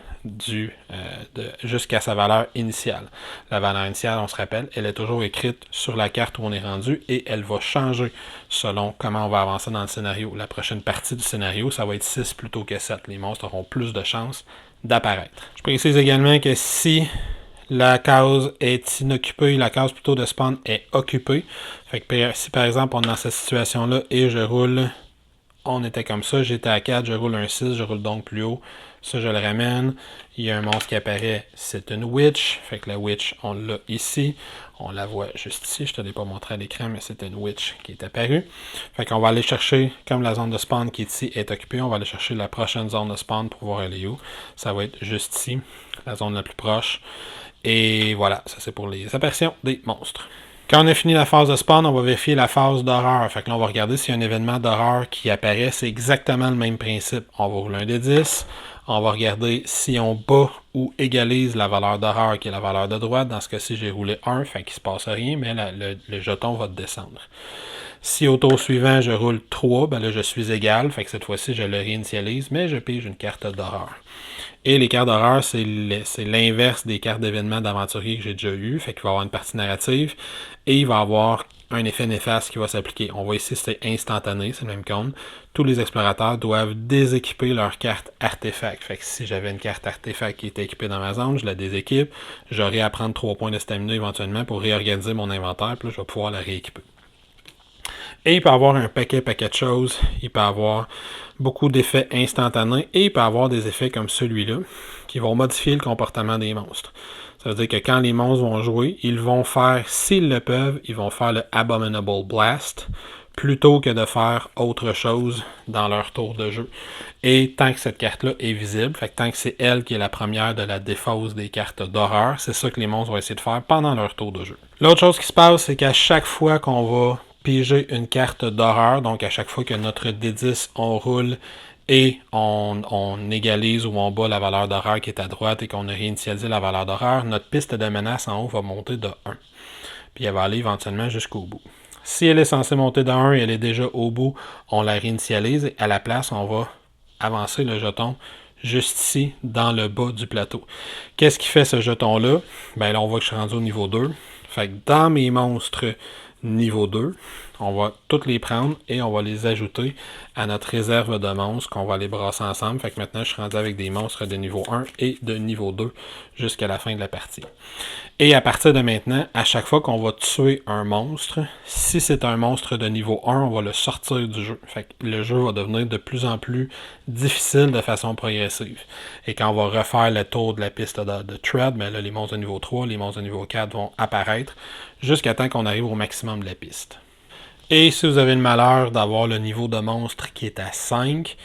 jusqu'à sa valeur initiale. La valeur initiale, on se rappelle, elle est toujours écrite sur la carte où on est rendu et elle va changer selon comment on va avancer dans le scénario. La prochaine partie du scénario, ça va être 6 plutôt que 7. Les monstres auront plus de chances d'apparaître. Je précise également que si la case est inoccupée, la case plutôt de spawn est occupée. Fait que si par exemple on est dans cette situation-là et je roule, on était comme ça, j'étais à 4, je roule un 6, je roule donc plus haut. Ça, je le ramène. Il y a un monstre qui apparaît, c'est une witch. Fait que la witch, on l'a ici. On la voit juste ici. Je ne te l'ai pas montré à l'écran, mais c'est une witch qui est apparue. Fait qu'on va aller chercher, comme la zone de spawn qui est ici est occupée, on va aller chercher la prochaine zone de spawn pour voir elle est où. Ça va être juste ici, la zone la plus proche. Et voilà, ça c'est pour les apparitions des monstres. Quand on a fini la phase de spawn, on va vérifier la phase d'horreur. Fait que là, on va regarder s'il y a un événement d'horreur qui apparaît. C'est exactement le même principe. On va rouler un des 10. On va regarder si on bat ou égalise la valeur d'horreur qui est la valeur de droite. Dans ce cas-ci, j'ai roulé 1, fait qu'il ne se passe rien, mais le jeton va descendre. Si au tour suivant, je roule 3, ben là, je suis égal. Fait que cette fois-ci, je le réinitialise, mais je pige une carte d'horreur. Et les cartes d'horreur, c'est l'inverse des cartes d'événements d'aventurier que j'ai déjà eu. Fait qu'il va y avoir une partie narrative et il va y avoir un effet néfaste qui va s'appliquer. On voit ici, c'est instantané, c'est le même compte. Tous les explorateurs doivent déséquiper leur carte artefact. Fait que si j'avais une carte artefact qui était équipée dans ma zone, je la déséquipe. J'aurai à prendre 3 points de stamina éventuellement pour réorganiser mon inventaire. Puis là, je vais pouvoir la rééquiper. Et il peut y avoir un paquet de choses. Il peut y avoir beaucoup d'effets instantanés. Et il peut y avoir des effets comme celui-là qui vont modifier le comportement des monstres. Ça veut dire que quand les monstres vont jouer, ils vont faire, s'ils le peuvent, ils vont faire le Abominable Blast plutôt que de faire autre chose dans leur tour de jeu. Et tant que cette carte-là est visible, fait que tant que c'est elle qui est la première de la défausse des cartes d'horreur, c'est ça que les monstres vont essayer de faire pendant leur tour de jeu. L'autre chose qui se passe, c'est qu'à chaque fois qu'on va piger une carte d'horreur, donc à chaque fois que notre D10, on roule et on égalise ou on bat la valeur d'horreur qui est à droite et qu'on a réinitialisé la valeur d'horreur, notre piste de menace en haut va monter de 1. Puis elle va aller éventuellement jusqu'au bout. Si elle est censée monter de 1 et elle est déjà au bout, on la réinitialise et à la place, on va avancer le jeton juste ici, dans le bas du plateau. Qu'est-ce qui fait ce jeton-là? Ben là, on voit que je suis rendu au niveau 2. Fait que dans mes monstres niveau 2. On va toutes les prendre et on va les ajouter à notre réserve de monstres qu'on va les brasser ensemble. Fait que maintenant, je suis rendu avec des monstres de niveau 1 et de niveau 2 jusqu'à la fin de la partie. Et à partir de maintenant, à chaque fois qu'on va tuer un monstre, si c'est un monstre de niveau 1, on va le sortir du jeu. Fait que le jeu va devenir de plus en plus difficile de façon progressive. Et quand on va refaire le tour de la piste de Thread, ben là, les monstres de niveau 3, les monstres de niveau 4 vont apparaître jusqu'à temps qu'on arrive au maximum de la piste. Et si vous avez le malheur d'avoir le niveau de monstre qui est à 5,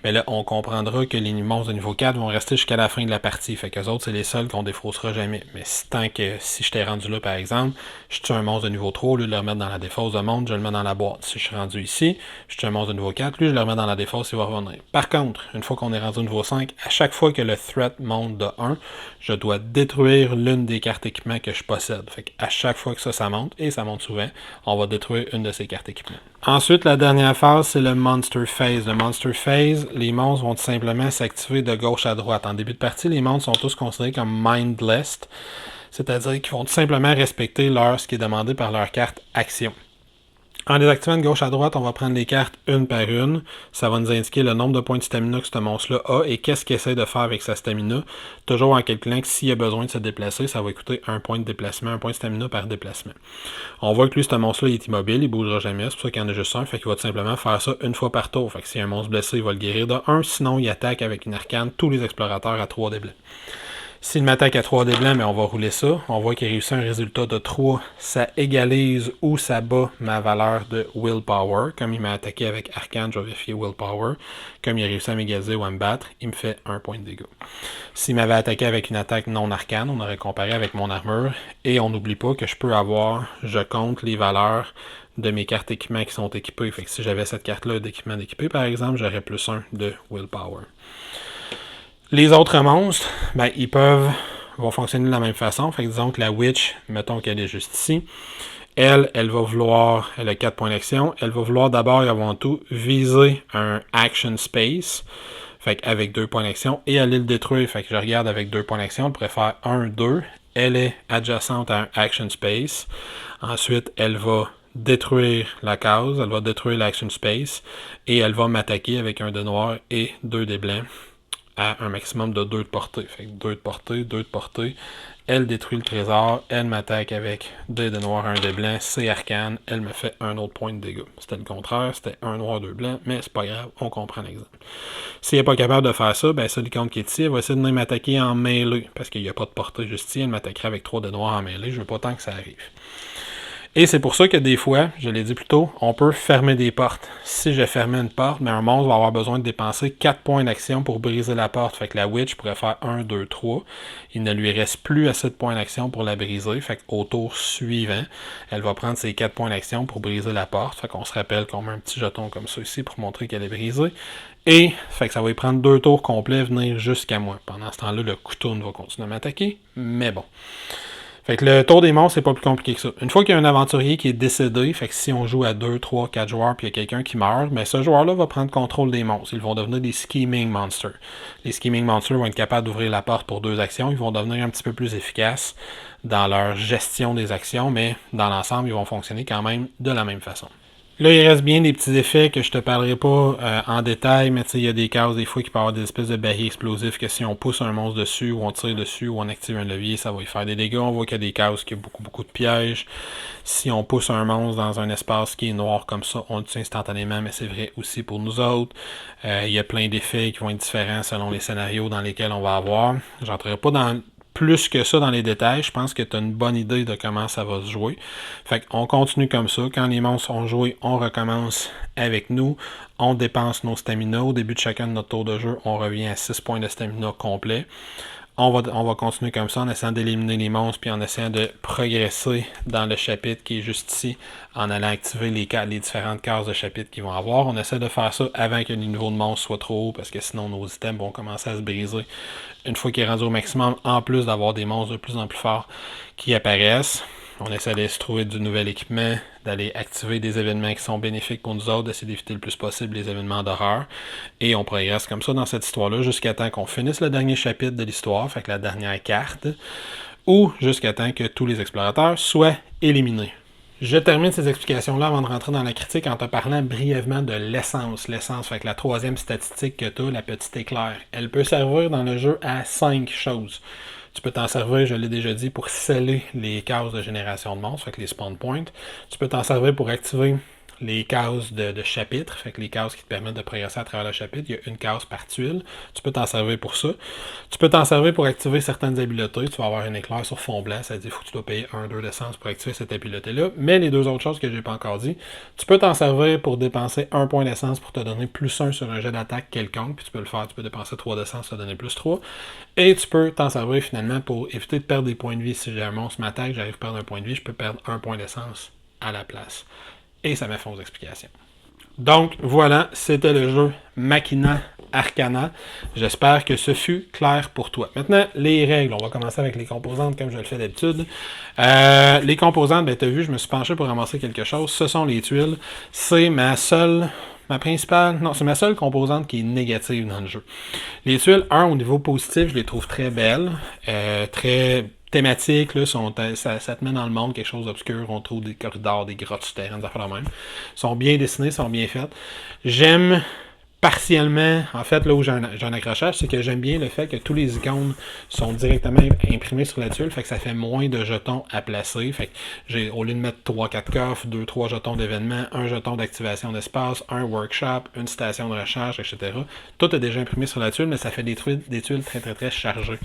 mais là, on comprendra que les monstres de niveau 4 vont rester jusqu'à la fin de la partie. Fait qu'eux autres, c'est les seuls qu'on défaussera jamais. Mais tant que si je t'ai rendu là, par exemple, je tue un monstre de niveau 3, au lieu de le remettre dans la défausse de monstre, je le mets dans la boîte. Si je suis rendu ici, je tue un monstre de niveau 4, lui, je le remets dans la défausse, il va revenir. Par contre, une fois qu'on est rendu au niveau 5, à chaque fois que le threat monte de 1, je dois détruire l'une des cartes équipement que je possède. Fait qu'à chaque fois que ça monte, et ça monte souvent, on va détruire une de ces cartes équipement. Ensuite, la dernière phase, c'est le Monster Phase. Le Monster Phase, les monstres vont tout simplement s'activer de gauche à droite. En début de partie, les monstres sont tous considérés comme mindless, c'est-à-dire qu'ils vont tout simplement respecter ce qui est demandé par leur carte action. En les activant de gauche à droite, on va prendre les cartes une par une. Ça va nous indiquer le nombre de points de stamina que ce monstre-là a et qu'est-ce qu'il essaie de faire avec sa stamina. Toujours en calculant que s'il a besoin de se déplacer, ça va coûter un point de déplacement, un point de stamina par déplacement. On voit que lui, ce monstre-là, il est immobile, il ne bougera jamais. C'est pour ça qu'il y en a juste un. Fait qu'il va tout simplement faire ça une fois par tour. Fait que si un monstre blessé, il va le guérir de 1. Sinon, il attaque avec une arcane tous les explorateurs à 3 dés blancs. S'il m'attaque à 3 dés blancs, mais on va rouler ça. On voit qu'il réussit un résultat de 3. Ça égalise ou ça bat ma valeur de Willpower. Comme il m'a attaqué avec Arcane, je vais vérifier Willpower. Comme il a réussi à m'égaliser ou à me battre, il me fait 1 point de dégâts. S'il m'avait attaqué avec une attaque non arcane, on aurait comparé avec mon armure. Et on n'oublie pas que je peux avoir, je compte les valeurs de mes cartes équipements qui sont équipées. Fait que si j'avais cette carte-là d'équipement d'équipé, par exemple, j'aurais plus 1 de Willpower. Les autres monstres, ben, vont fonctionner de la même façon. Fait que disons que la Witch, mettons qu'elle est juste ici. Elle va vouloir, elle a 4 points d'action. Elle va vouloir d'abord et avant tout viser un Action Space. Fait qu'avec 2 points d'action. Et aller le détruire. Fait que je regarde avec 2 points d'action. Elle pourrait faire 1, 2. Elle est adjacente à un Action Space. Ensuite, elle va détruire la case. Elle va détruire l'Action Space. Et elle va m'attaquer avec un dé noir et 2 dés blancs. À un maximum de 2 de portée. Fait que 2 de portée, 2 de portée. Elle détruit le trésor. Elle m'attaque avec 2 de noir, 1 de blanc. C'est arcane. Elle me fait un autre point de dégâts. C'était le contraire. C'était 1 noir, 2 blanc. Mais c'est pas grave. On comprend l'exemple. S'il n'est pas capable de faire ça, ben celui qui est ici, elle va essayer de venir m'attaquer en mêlée. Parce qu'il n'y a pas de portée juste ici. Elle m'attaquera avec 3 de noir en mêlée. Je veux pas tant que ça arrive. Et c'est pour ça que des fois, je l'ai dit plus tôt, on peut fermer des portes. Si je fermais une porte, mais un monstre va avoir besoin de dépenser 4 points d'action pour briser la porte. Fait que la Witch pourrait faire 1, 2, 3. Il ne lui reste plus assez de points d'action pour la briser. Fait qu'au tour suivant, elle va prendre ses 4 points d'action pour briser la porte. Fait qu'on se rappelle qu'on met un petit jeton comme ça ici pour montrer qu'elle est brisée. Et fait que ça va y prendre 2 tours complets venir jusqu'à moi. Pendant ce temps-là, le couteau va continuer à m'attaquer. Mais bon. Fait que le tour des monstres, c'est pas plus compliqué que ça. Une fois qu'il y a un aventurier qui est décédé, fait que si on joue à 2, 3, 4 joueurs puis il y a quelqu'un qui meurt, mais ce joueur-là va prendre contrôle des monstres. Ils vont devenir des Scheming Monsters. Les Scheming Monsters vont être capables d'ouvrir la porte pour 2 actions. Ils vont devenir un petit peu plus efficaces dans leur gestion des actions, mais dans l'ensemble, ils vont fonctionner quand même de la même façon. Là, il reste bien des petits effets que je te parlerai pas en détail, mais tu sais, il y a des cases des fois qui peuvent avoir des espèces de barils explosifs que si on pousse un monstre dessus, ou on tire dessus, ou on active un levier, ça va y faire des dégâts. On voit qu'il y a des cases qui ont beaucoup de pièges. Si on pousse un monstre dans un espace qui est noir comme ça, on le tue instantanément, mais c'est vrai aussi pour nous autres. Il y a plein d'effets qui vont être différents selon les scénarios dans lesquels on va avoir. J'entrerai pas dans plus que ça dans les détails, je pense que tu as une bonne idée de comment ça va se jouer. Fait qu'on continue comme ça. Quand les monstres sont joués, on recommence avec nous. On dépense nos stamina. Au début de chacun de notre tour de jeu, on revient à 6 points de stamina complet. On va continuer comme ça en essayant d'éliminer les monstres puis en essayant de progresser dans le chapitre qui est juste ici en allant activer les différentes cases de chapitre qu'ils vont avoir. On essaie de faire ça avant que les niveaux de monstres soient trop hauts parce que sinon nos items vont commencer à se briser une fois qu'il est rendu au maximum, en plus d'avoir des monstres de plus en plus forts qui apparaissent. On essaie de se trouver du nouvel équipement, d'aller activer des événements qui sont bénéfiques pour nous autres, d'essayer d'éviter le plus possible les événements d'horreur. Et on progresse comme ça dans cette histoire-là jusqu'à temps qu'on finisse le dernier chapitre de l'histoire, fait que la dernière carte, ou jusqu'à temps que tous les explorateurs soient éliminés. Je termine ces explications-là avant de rentrer dans la critique en te parlant brièvement de l'essence. L'essence, fait que la troisième statistique que tu as, la petite éclair, elle peut servir dans le jeu à 5 choses. Tu peux t'en servir, je l'ai déjà dit, pour sceller les cases de génération de monstres, fait que les spawn points. Tu peux t'en servir pour activer les cases de chapitre, fait que les cases qui te permettent de progresser à travers le chapitre, il y a une case par tuile. Tu peux t'en servir pour ça. Tu peux t'en servir pour activer certaines habiletés. Tu vas avoir un éclair sur fond blanc, ça dit qu'il faut que tu dois payer 1-2 d'essence pour activer cette habileté-là. Mais les deux autres choses que j'ai pas encore dit, tu peux t'en servir pour dépenser 1 point d'essence pour te donner plus 1 sur un jet d'attaque quelconque, puis tu peux le faire, tu peux dépenser 3 d'essence pour te donner plus 3. Et tu peux t'en servir finalement pour éviter de perdre des points de vie. Si j'ai un monstre m'attaque, j'arrive à perdre un point de vie, je peux perdre 1 point d'essence à la place. Et ça met fin aux explications. Donc voilà, c'était le jeu Machina Arcana. J'espère que ce fut clair pour toi. Maintenant, les règles. On va commencer avec les composantes comme je le fais d'habitude. Les composantes, ben tu as vu, je me suis penché pour ramasser quelque chose. Ce sont les tuiles. C'est ma seule composante qui est négative dans le jeu. Les tuiles, au niveau positif, je les trouve très belles, très thématiques, là, ça te met dans le monde quelque chose d'obscur, on trouve des corridors, des grottes souterraines, des affaires de même. Ils sont bien dessinés, sont bien faites. J'aime partiellement, en fait, là où j'ai un accrochage, c'est que j'aime bien le fait que tous les icônes sont directement imprimés sur la tuile, fait que ça fait moins de jetons à placer. Fait que au lieu de mettre 3-4 coffres, 2-3 jetons d'événement, un jeton d'activation d'espace, un workshop, une station de recharge, etc. Tout est déjà imprimé sur la tuile, mais ça fait des tuiles très très très chargées.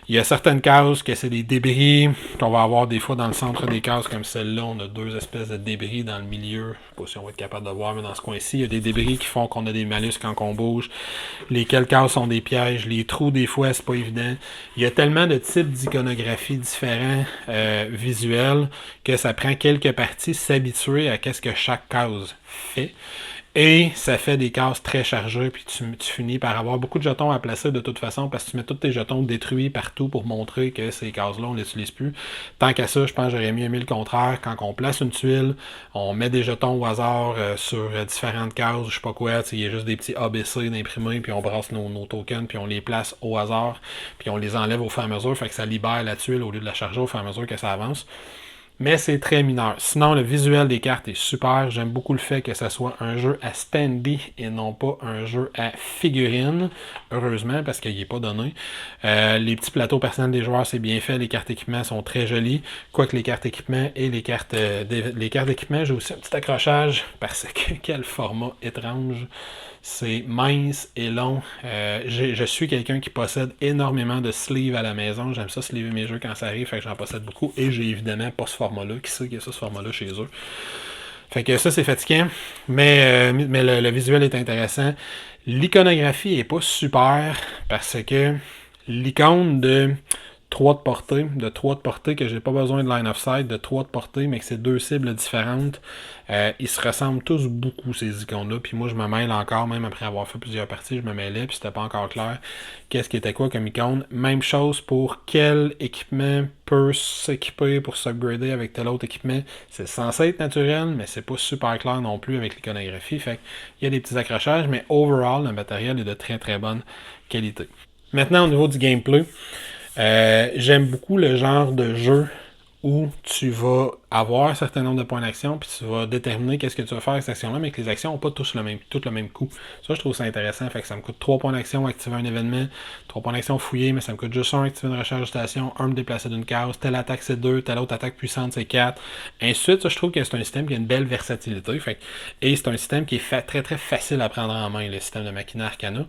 Il y a certaines cases que c'est des débris qu'on va avoir des fois dans le centre des cases comme celle-là. On a deux espèces de débris dans le milieu. Je ne sais pas si on va être capable de voir, mais dans ce coin-ci, il y a des débris qui font qu'on a des malus quand on bouge. Lesquelles cases sont des pièges. Les trous, des fois, c'est pas évident. Il y a tellement de types d'iconographie différents visuels que ça prend quelques parties s'habituer à qu'est-ce que chaque case fait. Et ça fait des cases très chargées, puis tu finis par avoir beaucoup de jetons à placer de toute façon, parce que tu mets tous tes jetons détruits partout pour montrer que ces cases-là, on ne les utilise plus. Tant qu'à ça, je pense que j'aurais mieux aimé le contraire. Quand on place une tuile, on met des jetons au hasard sur différentes cases, je sais pas quoi, il y a juste des petits ABC d'imprimés, puis on brasse nos tokens, puis on les place au hasard, puis on les enlève au fur et à mesure, fait que ça libère la tuile au lieu de la charger au fur et à mesure que ça avance. Mais c'est très mineur. Sinon, le visuel des cartes est super. J'aime beaucoup le fait que ça soit un jeu à standee et non pas un jeu à figurines. Heureusement, parce qu'il n'est pas donné. Les petits plateaux personnels des joueurs, c'est bien fait. Les cartes équipement sont très jolies. Quoique les cartes équipement et les cartes d'équipement, j'ai aussi un petit accrochage parce que quel format étrange. C'est mince et long. Je suis quelqu'un qui possède énormément de sleeves à la maison. J'aime ça sleever mes jeux quand ça arrive, fait que j'en possède beaucoup. Et j'ai évidemment pas ce format-là. Qui sait qu'il y a ça, ce format-là chez eux? Fait que ça, c'est fatigant. Mais le visuel est intéressant. L'iconographie est pas super parce que l'icône de 3 de portée, que j'ai pas besoin de line of sight, de 3 de portée, mais que c'est deux cibles différentes. Ils se ressemblent tous beaucoup, ces icônes-là. Puis moi, je me mêle encore, même après avoir fait plusieurs parties, je me mêlais, puis c'était pas encore clair qu'est-ce qui était quoi comme icône. Même chose pour quel équipement peut s'équiper pour s'upgrader avec tel autre équipement. C'est censé être naturel, mais c'est pas super clair non plus avec l'iconographie. Fait qu'il y a des petits accrochages, mais overall, le matériel est de très très bonne qualité. Maintenant, au niveau du gameplay, j'aime beaucoup le genre de jeu où tu vas avoir un certain nombre de points d'action, puis tu vas déterminer qu'est-ce que tu vas faire avec cette action-là, mais que les actions n'ont pas tous le même coût. Ça, je trouve ça intéressant. Fait que ça me coûte 3 points d'action activer un événement, 3 points d'action fouiller, mais ça me coûte juste 1 activer une recharge de station, 1 me déplacer d'une case, telle attaque c'est 2, telle autre attaque puissante c'est 4. Ainsi de suite, ça, je trouve que c'est un système qui a une belle versatilité. Et c'est un système qui est très très facile à prendre en main, le système de Machina Arcana.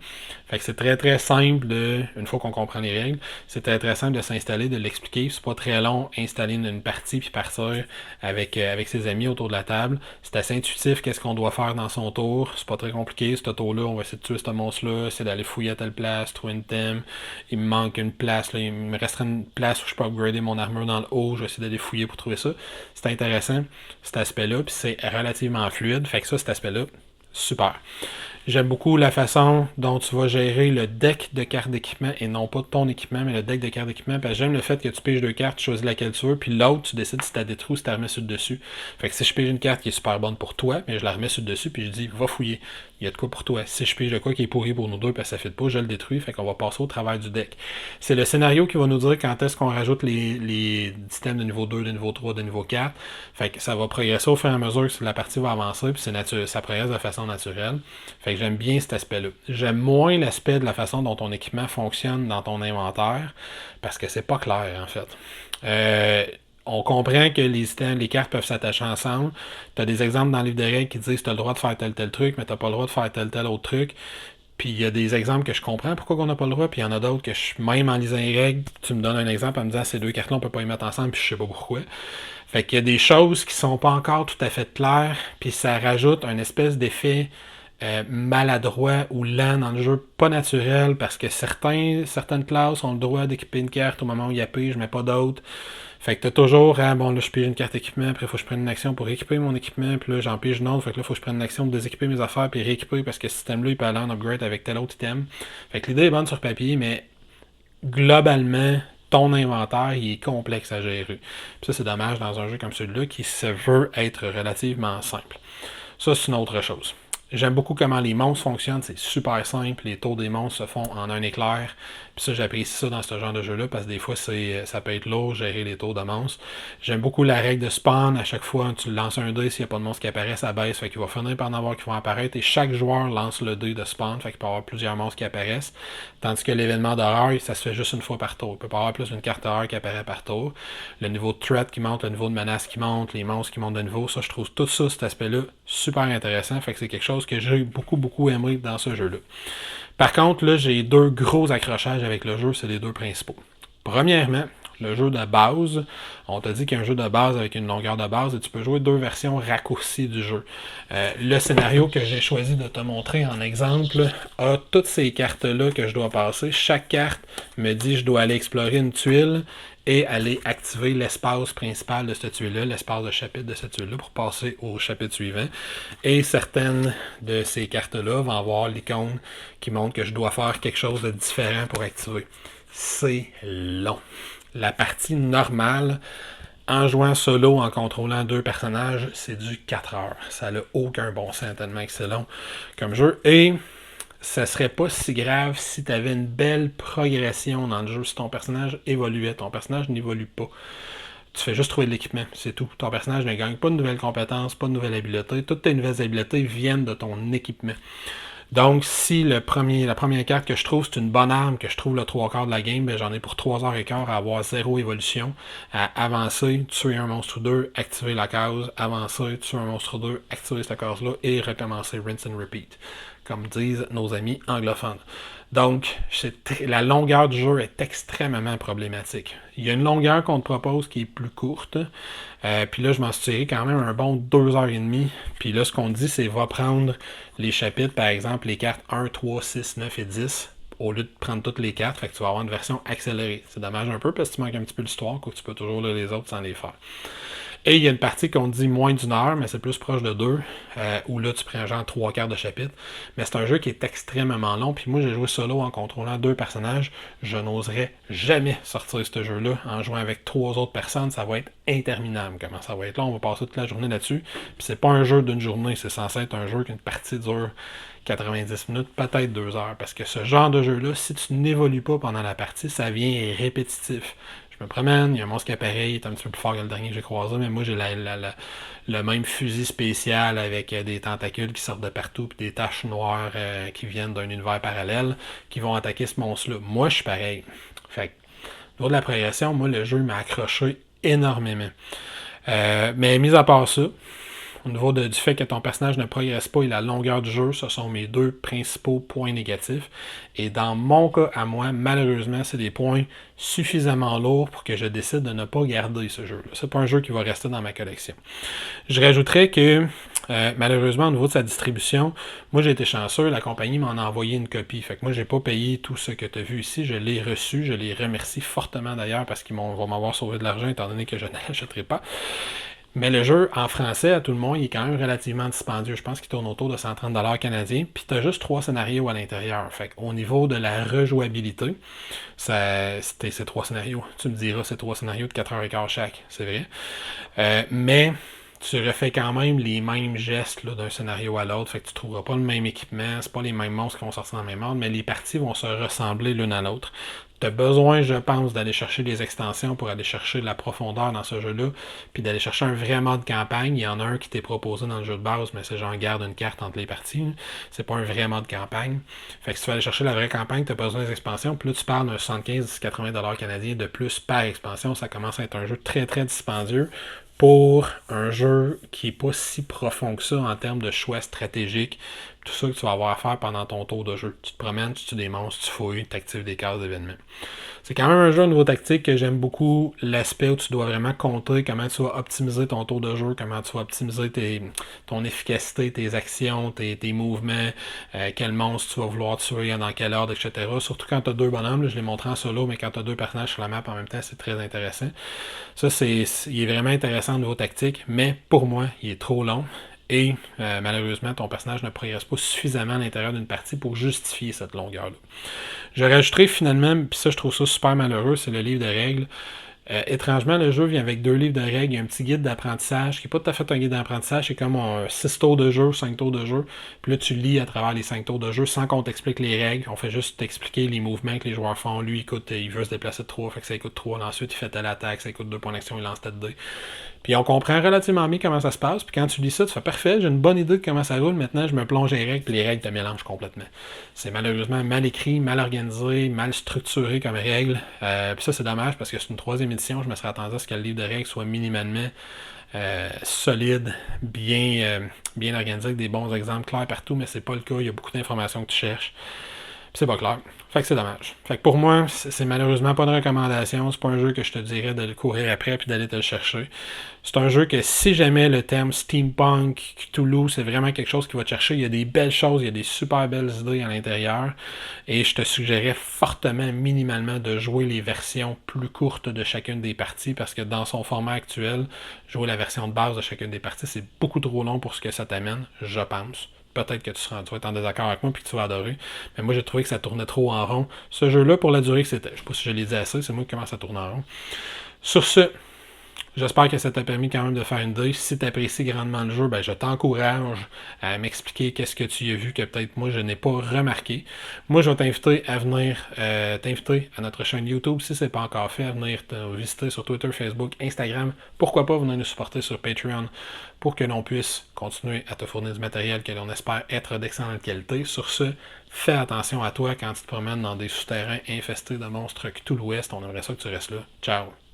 Fait que c'est très très simple une fois qu'on comprend les règles, c'est très très simple de s'installer, de l'expliquer. C'est pas très long, installer une partie puis partir avec ses amis autour de la table. C'est assez intuitif qu'est-ce qu'on doit faire dans son tour. C'est pas très compliqué. Ce tour-là, on va essayer de tuer ce monstre-là, c'est d'aller fouiller à telle place, trouver une thème. Il me manque une place, là, il me resterait une place où je peux upgrader mon armure dans le haut. Je vais essayer d'aller fouiller pour trouver ça. C'est intéressant, cet aspect-là, puis c'est relativement fluide. Fait que ça, cet aspect-là, super. J'aime beaucoup la façon dont tu vas gérer le deck de cartes d'équipement et non pas ton équipement, mais le deck de cartes d'équipement. Parce que j'aime le fait que tu piges 2 cartes, tu choisis laquelle tu veux, puis l'autre, tu décides si tu la détruis ou si tu la remets sur le dessus. Fait que si je pige une carte qui est super bonne pour toi, mais je la remets sur le dessus, puis je dis, va fouiller. Il y a de quoi pour toi. Si je pige de quoi qui est pourri pour nous deux, parce que ça fait pas, je le détruis. Fait qu'on va passer au travers du deck. C'est le scénario qui va nous dire quand est-ce qu'on rajoute les systèmes de niveau 2, de niveau 3, de niveau 4. Fait que ça va progresser au fur et à mesure que la partie va avancer, puis ça progresse de façon naturelle. Fait que j'aime bien cet aspect-là. J'aime moins l'aspect de la façon dont ton équipement fonctionne dans ton inventaire, parce que c'est pas clair, en fait. On comprend que les cartes peuvent s'attacher ensemble. Tu as des exemples dans le livre de règles qui disent que tu as le droit de faire tel truc, mais tu n'as pas le droit de faire tel autre truc. Puis il y a des exemples que je comprends pourquoi on n'a pas le droit, puis il y en a d'autres que même en lisant les règles, tu me donnes un exemple en me disant ces 2 cartes-là, on peut pas les mettre ensemble, puis je sais pas pourquoi. Fait qu'il y a des choses qui sont pas encore tout à fait claires, puis ça rajoute un espèce d'effet maladroit ou lent dans le jeu, pas naturel, parce que certaines classes ont le droit d'équiper une carte au moment où il y a pige, mais pas d'autres. Fait que t'as toujours, bon là je pige une carte équipement, après il faut que je prenne une action pour rééquiper mon équipement, puis là j'en pige une autre, fait que là il faut que je prenne une action pour déséquiper mes affaires, puis rééquiper, parce que ce système-là il peut aller en upgrade avec tel autre item. Fait que l'idée est bonne sur papier, mais globalement, ton inventaire il est complexe à gérer. Puis ça c'est dommage dans un jeu comme celui-là qui se veut être relativement simple. Ça c'est une autre chose. J'aime beaucoup comment les monstres fonctionnent, c'est super simple, les tours des monstres se font en un éclair. Puis ça, j'apprécie ça dans ce genre de jeu-là, parce que des fois, ça peut être lourd, gérer les tours de monstres. J'aime beaucoup la règle de spawn, à chaque fois, tu lances un dé, s'il n'y a pas de monstre qui apparaît, ça baisse, fait qu'il va finir par en avoir qui vont apparaître, et chaque joueur lance le dé de spawn, fait qu'il peut y avoir plusieurs monstres qui apparaissent. Tandis que l'événement d'horreur, ça se fait juste une fois par tour. Il peut pas avoir plus d'une carte d'horreur qui apparaît par tour. Le niveau de threat qui monte, le niveau de menace qui monte, les monstres qui montent de niveau, ça, je trouve tout ça, cet aspect-là, super intéressant, fait que c'est quelque chose que j'ai beaucoup aimé dans ce jeu-là. Par contre, là, j'ai 2 gros accrochages avec le jeu, c'est les 2 principaux. Premièrement, le jeu de base, on t'a dit qu'il y a un jeu de base avec une longueur de base et tu peux jouer 2 versions raccourcies du jeu. Le scénario que j'ai choisi de te montrer en exemple a toutes ces cartes-là que je dois passer. Chaque carte me dit que je dois aller explorer une tuile et aller activer l'espace principal de cette tuile-là, l'espace de chapitre de cette tuile-là pour passer au chapitre suivant. Et certaines de ces cartes-là vont avoir l'icône qui montre que je dois faire quelque chose de différent pour activer. C'est long. La partie normale, en jouant solo, en contrôlant 2 personnages, c'est du 4 heures. Ça n'a aucun bon sens tellement que c'est long comme jeu. Et ça serait pas si grave si tu avais une belle progression dans le jeu, si ton personnage évoluait. Ton personnage n'évolue pas. Tu fais juste trouver de l'équipement, c'est tout. Ton personnage ne gagne pas de nouvelles compétences, pas de nouvelles habiletés. Toutes tes nouvelles habiletés viennent de ton équipement. Donc, si la première carte que je trouve, c'est une bonne arme, que je trouve le 3/4 de la game, ben, j'en ai pour 3h15 à avoir 0 évolution, à avancer, tuer un monstre ou 2, activer la case, avancer, tuer un monstre ou 2, activer cette case-là, et recommencer, rinse and repeat, comme disent nos amis anglophones. Donc, la longueur du jeu est extrêmement problématique. Il y a une longueur qu'on te propose qui est plus courte. Puis là, je m'en suis tiré quand même un bon 2h30. Puis là, ce qu'on dit, c'est va prendre les chapitres, par exemple, les cartes 1, 3, 6, 9 et 10, au lieu de prendre toutes les cartes. Fait que tu vas avoir une version accélérée. C'est dommage un peu parce que tu manques un petit peu l'histoire, quoi, que tu peux toujours lire les autres sans les faire. Et il y a une partie qu'on dit moins d'une heure, mais c'est plus proche de 2, où là tu prends genre 3/4 de chapitre. Mais c'est un jeu qui est extrêmement long, puis moi j'ai joué solo en contrôlant 2 personnages. Je n'oserais jamais sortir ce jeu-là en jouant avec 3 autres personnes, ça va être interminable. Comment ça va être là, on va passer toute la journée là-dessus. Puis c'est pas un jeu d'une journée, c'est censé être un jeu qu'une partie dure 90 minutes, peut-être 2 heures. Parce que ce genre de jeu-là, si tu n'évolues pas pendant la partie, ça devient répétitif. Je me promène, il y a un monstre qui apparaît, il est un petit peu plus fort que le dernier que j'ai croisé, mais moi j'ai le même fusil spécial avec des tentacules qui sortent de partout, puis des taches noires qui viennent d'un univers parallèle, qui vont attaquer ce monstre-là. Moi je suis pareil. Fait que, au niveau de la progression, moi le jeu m'a accroché énormément. Mais mis à part ça, au niveau du fait que ton personnage ne progresse pas et la longueur du jeu, ce sont mes 2 principaux points négatifs. Et dans mon cas à moi, malheureusement, c'est des points suffisamment lourds pour que je décide de ne pas garder ce jeu-là. C'est pas un jeu qui va rester dans ma collection. Je rajouterais que malheureusement, au niveau de sa distribution, moi j'ai été chanceux, la compagnie m'en a envoyé une copie. Fait que moi j'ai pas payé tout ce que tu as vu ici, je l'ai reçu, je les remercie fortement d'ailleurs parce qu'ils vont m'avoir sauvé de l'argent étant donné que je ne l'achèterai pas. Mais le jeu, en français, à tout le monde, il est quand même relativement dispendieux. Je pense qu'il tourne autour de 130$ canadiens. Puis tu as juste 3 scénarios à l'intérieur. Fait qu'au niveau de la rejouabilité, c'était ces 3 scénarios. Tu me diras, c'est 3 scénarios de 4h15 chaque. C'est vrai. Mais tu refais quand même les mêmes gestes là, d'un scénario à l'autre. Fait que tu trouveras pas le même équipement. C'est pas les mêmes monstres qui vont sortir dans le même ordre. Mais les parties vont se ressembler l'une à l'autre. Tu as besoin, je pense, d'aller chercher les extensions pour aller chercher de la profondeur dans ce jeu-là, puis d'aller chercher un vrai mode campagne. Il y en a un qui t'est proposé dans le jeu de base, mais c'est genre garde une carte entre les parties. C'est pas un vrai mode campagne. Fait que si tu veux aller chercher la vraie campagne, tu as besoin des expansions. Puis là, tu parles d'un 75-80$ canadiens de plus par expansion. Ça commence à être un jeu très très dispendieux pour un jeu qui n'est pas si profond que ça en termes de choix stratégiques, tout ça que tu vas avoir à faire pendant ton tour de jeu. Tu te promènes, tu tues des monstres, tu fouilles, tu actives des cases d'événements. C'est quand même un jeu au niveau tactique que j'aime beaucoup, l'aspect où tu dois vraiment compter comment tu vas optimiser ton tour de jeu, comment tu vas optimiser ton efficacité, tes actions, tes mouvements, quel monstre tu vas vouloir tuer, dans quel ordre, etc. Surtout quand tu as 2 bonhommes, là, je l'ai montré en solo, mais quand tu as 2 personnages sur la map en même temps, c'est très intéressant. Ça, il est vraiment intéressant au niveau tactique, mais pour moi, il est trop long. Et malheureusement, ton personnage ne progresse pas suffisamment à l'intérieur d'une partie pour justifier cette longueur-là. Je rajouterai finalement, puis ça je trouve ça super malheureux, c'est le livre de règles. Étrangement, le jeu vient avec 2 livres de règles, il y a un petit guide d'apprentissage, qui n'est pas tout à fait un guide d'apprentissage, c'est comme 6 tours de jeu, 5 tours de jeu. Puis là, tu lis à travers les 5 tours de jeu sans qu'on t'explique les règles. On fait juste t'expliquer les mouvements que les joueurs font. Lui, il veut se déplacer de 3, fait que ça coûte 3. Ensuite, il fait telle attaque, ça coûte 2 points d'action, il lance tête 2. Puis on comprend relativement bien comment ça se passe. Puis quand tu lis ça, tu fais parfait, j'ai une bonne idée de comment ça roule. Maintenant, je me plonge dans les règles, puis les règles te mélangent complètement. C'est malheureusement mal écrit, mal organisé, mal structuré comme règle. Puis ça, c'est dommage parce que c'est une 3e édition. Je me serais attendu à ce que le livre de règles soit minimalement solide, bien organisé, avec des bons exemples clairs partout, mais c'est pas le cas. Il y a beaucoup d'informations que tu cherches. Puis c'est pas clair. Fait que c'est dommage. Fait que pour moi, c'est malheureusement pas une recommandation. C'est pas un jeu que je te dirais de le courir après puis d'aller te le chercher. C'est un jeu que si jamais le thème steampunk, Cthulhu, c'est vraiment quelque chose qui va te chercher, il y a des belles choses, il y a des super belles idées à l'intérieur. Et je te suggérais fortement, minimalement, de jouer les versions plus courtes de chacune des parties parce que dans son format actuel, jouer la version de base de chacune des parties, c'est beaucoup trop long pour ce que ça t'amène, je pense. Peut-être que tu vas être en désaccord avec moi et que tu vas adorer. Mais moi, j'ai trouvé que ça tournait trop en rond. Ce jeu-là, pour la durée que c'était, je sais pas si je l'ai dit assez, c'est moi qui commence à tourner en rond. Sur ce, j'espère que ça t'a permis quand même de faire une idée. Si tu apprécies grandement le jeu, ben je t'encourage à m'expliquer qu'est-ce que tu y as vu que peut-être moi je n'ai pas remarqué. Moi, je vais t'inviter à venir t'inviter à notre chaîne YouTube si ce n'est pas encore fait, à venir te visiter sur Twitter, Facebook, Instagram. Pourquoi pas venir nous supporter sur Patreon pour que l'on puisse continuer à te fournir du matériel que l'on espère être d'excellente qualité. Sur ce, fais attention à toi quand tu te promènes dans des souterrains infestés de monstres Cthulhu Ouest. On aimerait ça que tu restes là. Ciao!